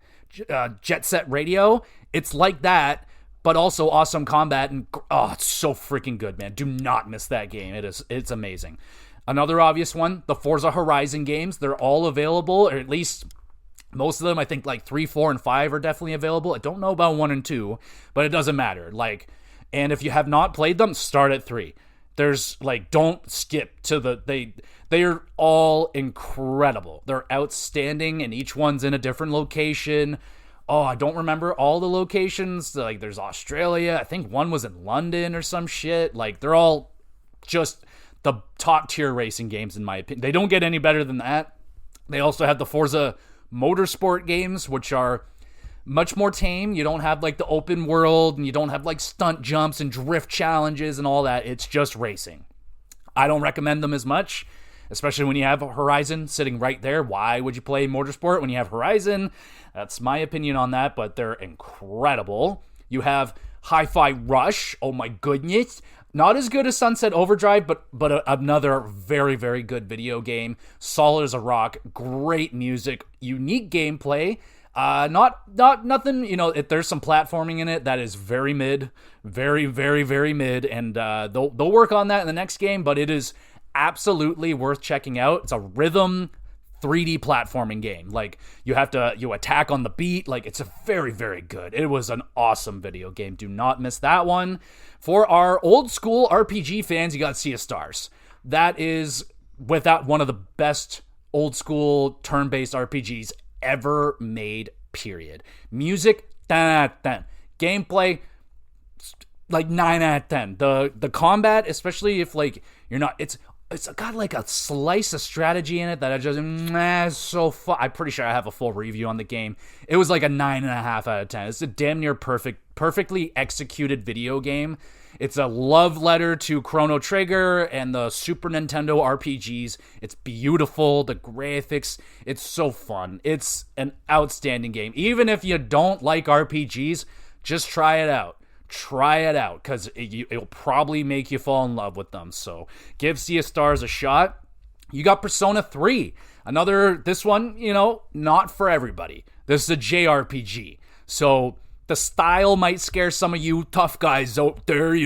Jet Set Radio. It's like that, but also awesome combat, and it's so freaking good, man. Do not miss that game. It's amazing. Another obvious one, the Forza Horizon games. They're all available, or at least most of them. I think like 3, 4, and 5 are definitely available. I don't know about 1 and 2, but it doesn't matter. And if you have not played them, start at 3. There's don't skip to they are all incredible. They're outstanding, and each one's in a different location. Oh, I don't remember all the locations. There's Australia. I think one was in London or some shit. They're all just the top tier racing games, in my opinion. They don't get any better than that. They also have the Forza Motorsport games, which are much more tame. You don't have the open world, and you don't have stunt jumps and drift challenges and all that. It's just racing. I don't recommend them as much, especially when you have Horizon sitting right there. Why would you play Motorsport when you have Horizon? That's my opinion on that, but they're incredible. You have Hi-Fi Rush. Oh my goodness. Not as good as Sunset Overdrive, but another very, very good video game. Solid as a rock. Great music. Unique gameplay. Nothing, there's some platforming in it that is very mid. Very, very, very mid. And they'll work on that in the next game, but it is absolutely worth checking out. It's a rhythm 3D platforming game. You attack on the beat. It's a very, very good. It was an awesome video game. Do not miss that one. For our old school RPG fans, you got Sea of Stars. That is, without one of the best old school turn-based RPGs ever made, period. Music, 10 out of 10. Gameplay, 9 out of 10. The combat, especially if you're not, it's got a slice of strategy in it that I just, it's so fun. I'm pretty sure I have a full review on the game. It was a 9.5 out of 10. It's a damn near perfectly executed video game. It's a love letter to Chrono Trigger and the Super Nintendo RPGs. It's beautiful. The graphics, it's so fun. It's an outstanding game. Even if you don't like RPGs, just try it out. Try it out, because it'll probably make you fall in love with them. So give Sea of Stars a shot. You got Persona 3. This one, not for everybody. This is a JRPG. So the style might scare some of you tough guys out there. I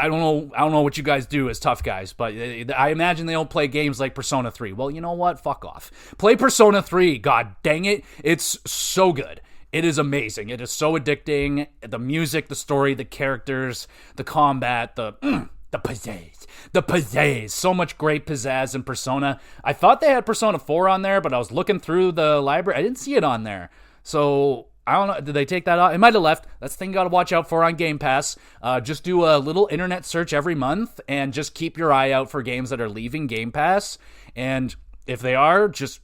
don't know what you guys do as tough guys, but I imagine they don't play games like Persona 3. Well, you know what? Fuck off. Play Persona 3. God dang it. It's so good. It is amazing. It is so addicting. The music, the story, the characters, the combat, the pizzazz. So much great pizzazz in Persona. I thought they had Persona 4 on there, but I was looking through the library. I didn't see it on there. So I don't know. Did they take that out? It might have left. That's the thing you got to watch out for on Game Pass. Just do a little internet search every month and just keep your eye out for games that are leaving Game Pass. And if they are, just,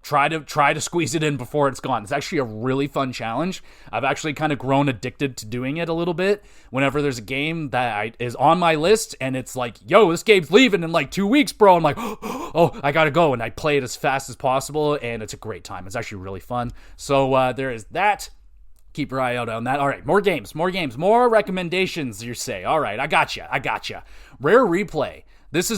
try to squeeze it in before it's gone. It's actually a really fun challenge. I've actually kind of grown addicted to doing it a little bit. Whenever there's a game that is on my list and it's yo, this game's leaving in 2 weeks, bro. I'm like, oh, I gotta go. And I play it as fast as possible, and it's a great time. It's actually really fun. So there is that. Keep your eye out on that. All right, more games, more recommendations, you say. All right, I gotcha. Rare Replay. This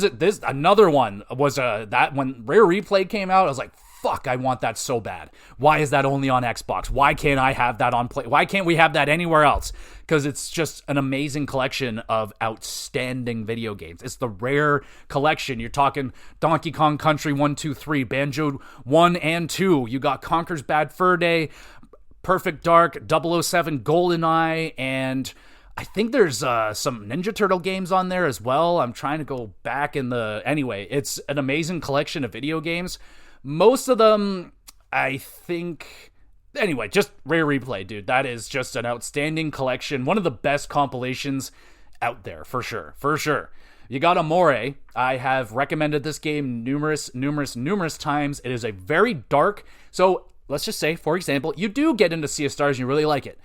another one was that when Rare Replay came out, I was like, fuck, I want that so bad. Why is that only on Xbox? Why can't I have that on Play? Why can't we have that anywhere else? Because it's just an amazing collection of outstanding video games. It's the Rare collection. You're talking Donkey Kong Country 1, 2, 3, Banjo 1 and 2. You got Conker's Bad Fur Day, Perfect Dark, 007 GoldenEye, and I think there's some Ninja Turtle games on there as well. I'm trying to go back Anyway, it's an amazing collection of video games. Most of them, I think... Anyway, just Rare Replay, dude. That is just an outstanding collection. One of the best compilations out there, for sure. You got Amore. I have recommended this game numerous times. It is a very dark... So, let's just say, for example, you do get into Sea of Stars and you really like it.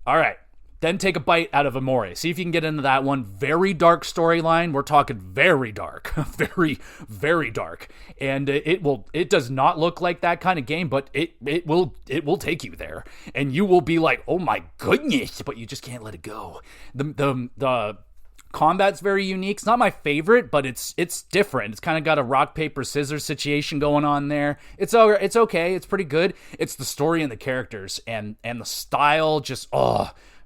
All right. then take a bite out of Amore. See if you can get into that one. Very dark storyline. We're talking very dark. Very, very dark. And it does not look like that kind of game, but it will take you there. And you will be like, oh my goodness, but you just can't let it go. The combat's very unique. It's not my favorite, but it's different. It's kind of got a rock, paper, scissors situation going on there. It's okay. It's pretty good. It's the story and the characters and the style. Just,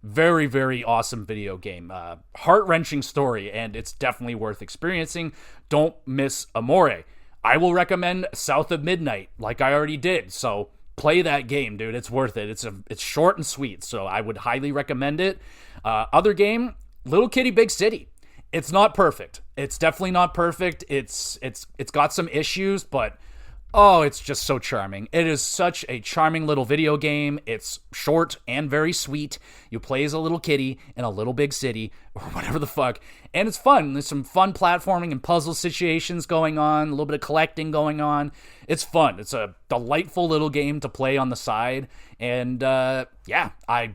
very, very awesome video game. Heart-wrenching story, and it's definitely worth experiencing. Don't miss Amore. I will recommend South of Midnight, like I already did. So play that game, dude. It's worth it. It's short and sweet, so I would highly recommend it. Other game, Little Kitty Big City. It's not perfect. It's definitely not perfect. It's got some issues, but it's just so charming. It is such a charming little video game. It's short and very sweet. You play as a little kitty in a little big city, or whatever the fuck. And it's fun. There's some fun platforming and puzzle situations going on, a little bit of collecting going on. It's fun. It's a delightful little game to play on the side. And I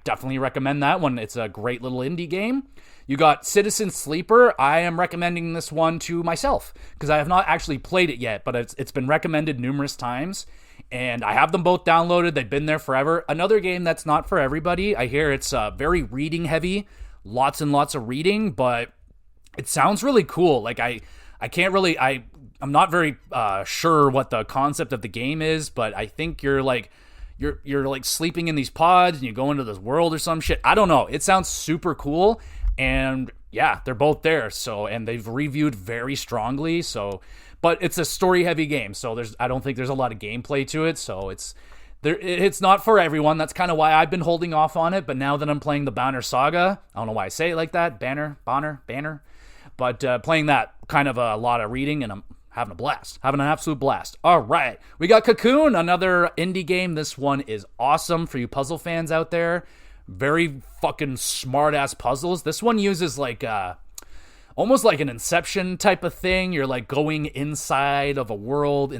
definitely recommend that one. It's a great little indie game. You got Citizen Sleeper. I am recommending this one to myself because I have not actually played it yet, but it's been recommended numerous times, and I have them both downloaded. They've been there forever. Another game that's not for everybody. I hear it's very reading heavy, lots and lots of reading, but it sounds really cool. Like I'm not very sure what the concept of the game is, but I think you're like sleeping in these pods and you go into this world or some shit. I don't know. It sounds super cool. And yeah, they're both there. So, and they've reviewed very strongly. So, but it's a story heavy game. So I don't think there's a lot of gameplay to it. So it's not for everyone. That's kind of why I've been holding off on it. But now that I'm playing the Banner Saga, I don't know why I say it like that. Banner. But playing that, kind of a lot of reading, and I'm having an absolute blast. All right. We got Cocoon, another indie game. This one is awesome for you puzzle fans out there. Very fucking smart-ass puzzles. This one uses almost like an Inception type of thing. You're like going inside of a world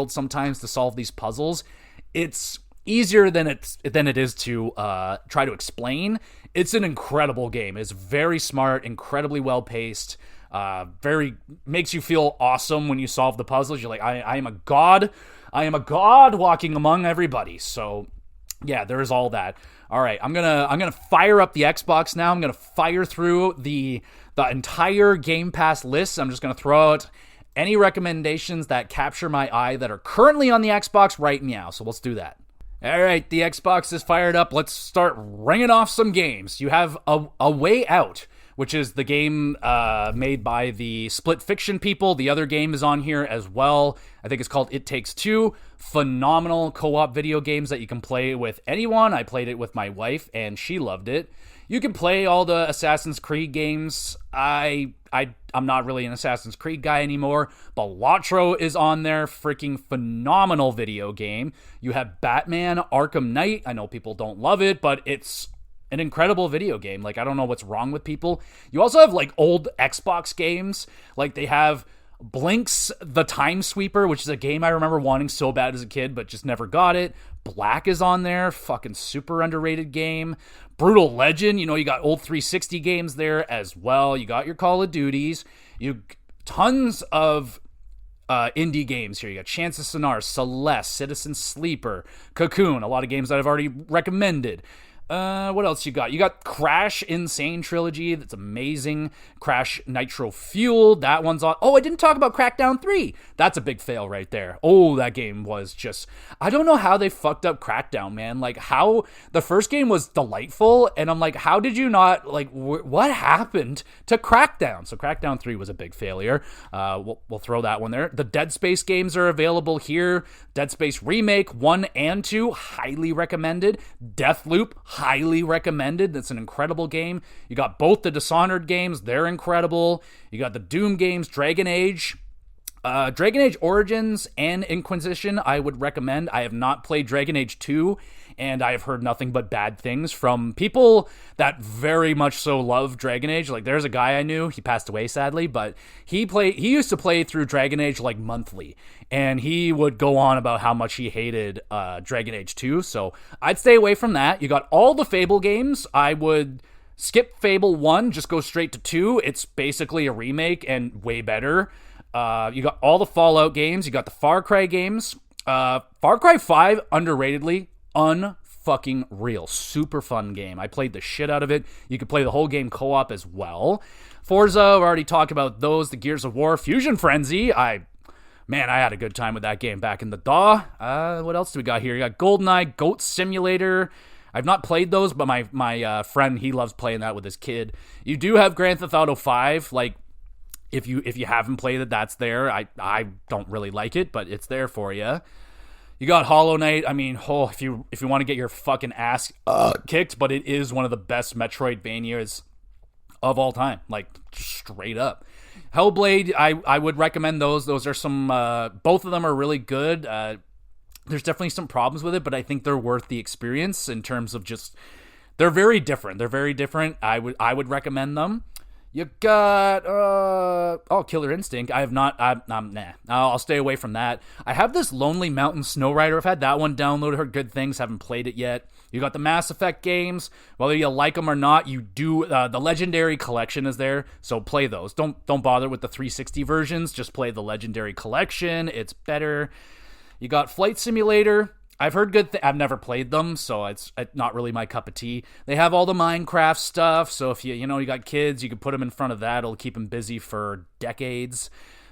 sometimes to solve these puzzles. It's easier than it is to try to explain. It's an incredible game. It's very smart, incredibly well-paced. Very makes you feel awesome when you solve the puzzles. You're like, I am a god. I am a god walking among everybody. So yeah, there is all that. All right, I'm gonna fire up the Xbox now. I'm gonna fire through the entire Game Pass list. I'm just gonna throw out any recommendations that capture my eye that are currently on the Xbox right now. So let's do that. All right, the Xbox is fired up. Let's start ringing off some games. You have a Way Out, which is the game made by the Split Fiction people. The other game is on here as well. I think it's called It Takes Two. Phenomenal co-op video games that you can play with anyone. I played it with my wife, and she loved it. You can play all the Assassin's Creed games. I'm not really an Assassin's Creed guy anymore. Balatro is on there. Freaking phenomenal video game. You have Batman Arkham Knight. I know people don't love it, but it's an incredible video game. Like, I don't know what's wrong with people. You also have, like, old Xbox games. Like, they have Blink's The Time Sweeper, which is a game I remember wanting so bad as a kid, but just never got it. Black is on there. Fucking super underrated game. Brutal Legend. You got old 360 games there as well. You got your Call of Duties. Tons of indie games here. You got Chance of Sonar, Celeste, Citizen Sleeper, Cocoon. A lot of games that I've already recommended. What else you got? You got Crash Insane Trilogy. That's amazing. Crash Nitro Fuel. That one's on. Oh, I didn't talk about Crackdown 3. That's a big fail right there. Oh, that game was just... I don't know how they fucked up Crackdown, man. Like, how... The first game was delightful, and I'm like, how did you not... Like, what happened to Crackdown? So Crackdown 3 was a big failure. We'll throw that one there. The Dead Space games are available here. Dead Space Remake 1 and 2. Highly recommended. Deathloop. Highly recommended. That's an incredible game. You got both the Dishonored games. They're incredible. You got the Doom games, Dragon Age. Dragon Age Origins and Inquisition I would recommend. I have not played Dragon Age 2, and I have heard nothing but bad things from people that very much so love Dragon Age. Like, there's a guy I knew, he passed away sadly, but he used to play through Dragon Age like monthly, and he would go on about how much he hated Dragon Age 2, so I'd stay away from that. You got all the Fable games. I would skip Fable 1, just go straight to 2. It's basically a remake and way better. You got all the Fallout games. You got the Far Cry games. Far Cry 5, underratedly, unfucking real. Super fun game. I played the shit out of it. You could play the whole game co-op as well. Forza, we already talked about those. The Gears of War. Fusion Frenzy. I had a good time with that game back in the DAW. What else do we got here? You got GoldenEye, Goat Simulator. I've not played those, but my friend, he loves playing that with his kid. You do have Grand Theft Auto 5, like, if you haven't played it, that's there. I don't really like it, but it's there for you. You got Hollow Knight. I mean, if you want to get your fucking ass kicked, but it is one of the best Metroidvanias of all time, like straight up. Hellblade, I would recommend those. Those are some. Both of them are really good. There's definitely some problems with it, but I think they're worth the experience in terms of just they're very different. I would recommend them. You got, Killer Instinct. I have not, nah. I'll stay away from that. I have this Lonely Mountain Snow Rider. I've had that one downloaded, heard good things, haven't played it yet. You got the Mass Effect games. Whether you like them or not, you do, the Legendary Collection is there, so play those. Don't bother with the 360 versions, just play the Legendary Collection. It's better. You got Flight Simulator. I've heard good I've never played them, so it's not really my cup of tea. They have all the Minecraft stuff, so if you got kids, you can put them in front of that. It'll keep them busy for decades.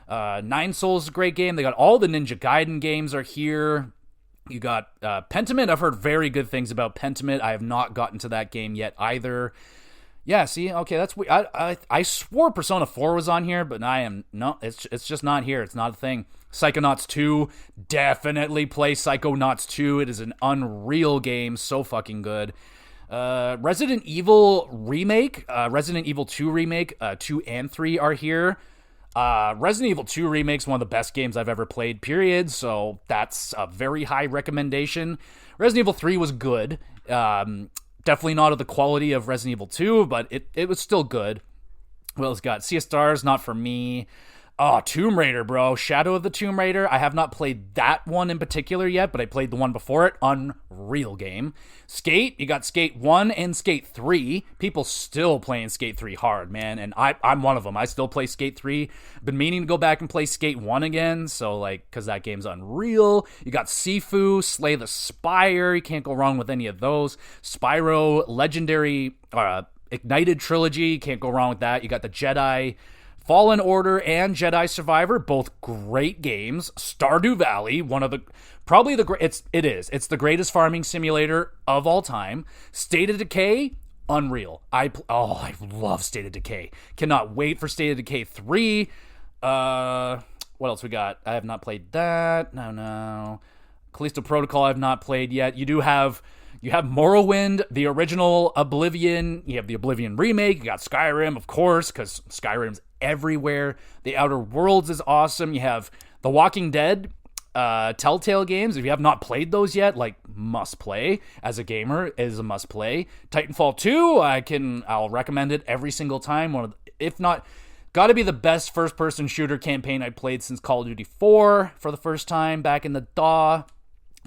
Nine Souls is a great game. They got all the Ninja Gaiden games are here. You got Pentiment. I've heard very good things about Pentiment. I have not gotten to that game yet either. Yeah, see, okay, that's weird. I swore Persona 4 was on here, but it's just not here. It's not a thing. Psychonauts 2, definitely play Psychonauts 2. It is an unreal game, so fucking good. Resident Evil Remake, Resident Evil 2 Remake, 2 and 3 are here. Resident Evil 2 Remake's one of the best games I've ever played, period, so that's a very high recommendation. Resident Evil 3 was good. Definitely not of the quality of Resident Evil 2, but it was still good. What else got? Sea of Stars, not for me. Oh, Tomb Raider, bro. Shadow of the Tomb Raider. I have not played that one in particular yet, but I played the one before it. Unreal game. Skate. You got Skate 1 and Skate 3. People still playing Skate 3 hard, man, and I'm one of them. I still play Skate 3. Been meaning to go back and play Skate 1 again, so, like, because that game's unreal. You got Sifu, Slay the Spire. You can't go wrong with any of those. Spyro, Legendary, Ignited Trilogy. Can't go wrong with that. You got the Jedi Fallen Order and Jedi Survivor, both great games. Stardew Valley, one of the it's the greatest farming simulator of all time. State of Decay, unreal. I love State of Decay. Cannot wait for State of Decay 3. What else we got? I have not played that. No. Callisto Protocol I have not played yet. You have Morrowind, the original Oblivion. You have the Oblivion remake. You got Skyrim, of course, because Skyrim's everywhere. The Outer Worlds is awesome. You have The Walking Dead, Telltale games. If you have not played those yet, like, must play. As a gamer, is a must play. Titanfall 2, I'll recommend it every single time. If not, gotta be the best first-person shooter campaign I played since Call of Duty 4 for the first time back in the DAW.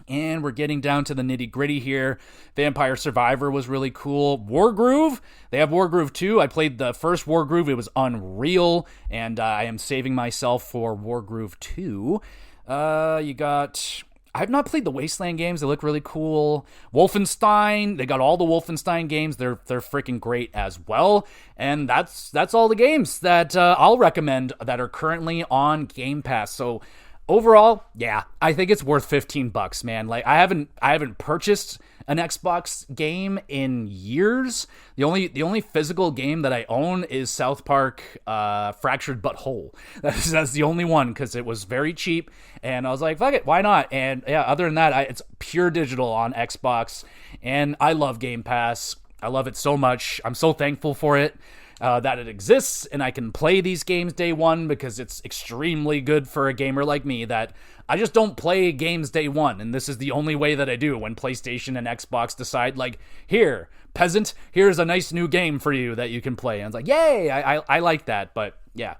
And we're getting down to the nitty-gritty here. Vampire Survivor was really cool. Wargroove, they have Wargroove 2. I played the first Wargroove. It was unreal, and I am saving myself for Wargroove 2. I've not played the Wasteland games. They look really cool. Wolfenstein, they got all the Wolfenstein games. They're freaking great as well. And that's all the games that I'll recommend that are currently on Game Pass. So overall, yeah, I think it's worth $15, man. Like, I haven't purchased an Xbox game in years. The only physical game that I own is South Park Fractured But Whole. That's the only one, because it was very cheap, and I was like, fuck it, why not? And yeah, other than that, it's pure digital on Xbox, and I love Game Pass. I love it so much. I'm so thankful for it. that it exists and I can play these games day one, because it's extremely good for a gamer like me that I just don't play games day one, and this is the only way that I do when PlayStation and Xbox decide, like, here, peasant, here's a nice new game for you that you can play. And it's like, yay, I like that. But yeah,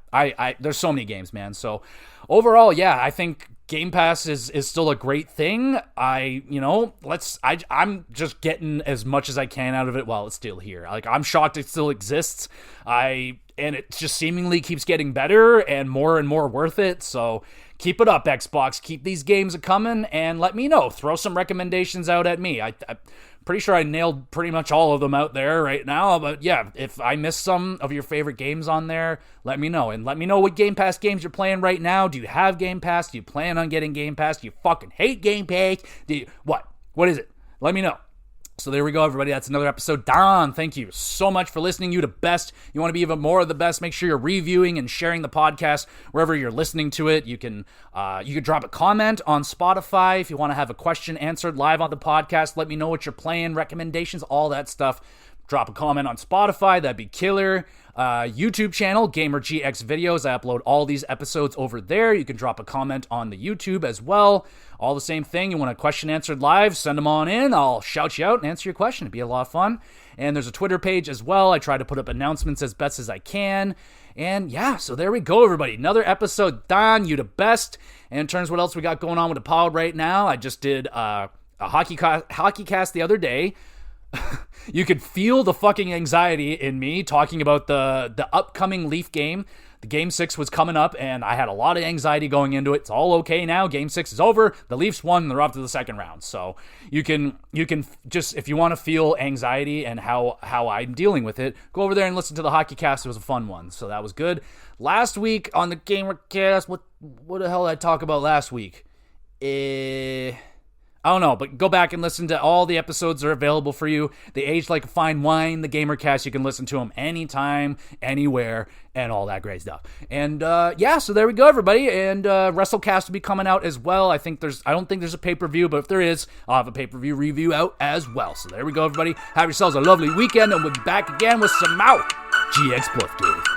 there's so many games, man. So overall, yeah, I think Game Pass is still a great thing. I'm just getting as much as I can out of it while it's still here. Like, I'm shocked it still exists. And it just seemingly keeps getting better and more worth it. So keep it up, Xbox. Keep these games coming and let me know. Throw some recommendations out at me. I'm pretty sure I nailed pretty much all of them out there right now. But yeah, if I missed some of your favorite games on there, let me know. And let me know what Game Pass games you're playing right now. Do you have Game Pass? Do you plan on getting Game Pass? Do you fucking hate Game Pass? What is it? Let me know. So there we go, everybody. That's another episode. Don, thank you so much for listening. You the best. You want to be even more of the best, make sure you're reviewing and sharing the podcast wherever you're listening to it. You can drop a comment on Spotify if you want to have a question answered live on the podcast. Let me know what you're playing, recommendations, all that stuff. Drop a comment on Spotify. That'd be killer. YouTube channel, GamerGX Videos. I upload all these episodes over there. You can drop a comment on the YouTube as well. All the same thing. You want a question answered live, send them on in. I'll shout you out and answer your question. It'd be a lot of fun. And there's a Twitter page as well. I try to put up announcements as best as I can. And yeah, so there we go, everybody. Another episode. Don, you the best. And in terms of what else we got going on with the pod right now, I just did a hockey cast the other day. You could feel the fucking anxiety in me talking about the upcoming Leaf game. The Game 6 was coming up, and I had a lot of anxiety going into it. It's all okay now. Game 6 is over. The Leafs won, and they're off to the second round. So you can just, if you want to feel anxiety and how I'm dealing with it, go over there and listen to the hockey cast. It was a fun one, so that was good. Last week on the GamerCast, what the hell did I talk about last week? I don't know, but go back and listen to all the episodes that are available for you. They age like a fine wine, the GamerCast. You can listen to them anytime, anywhere, and all that great stuff. And yeah, so there we go, everybody. And WrestleCast will be coming out as well. I don't think there's a pay-per-view, but if there is, I'll have a pay-per-view review out as well. So there we go, everybody. Have yourselves a lovely weekend, and we'll be back again with some more GX Plus games.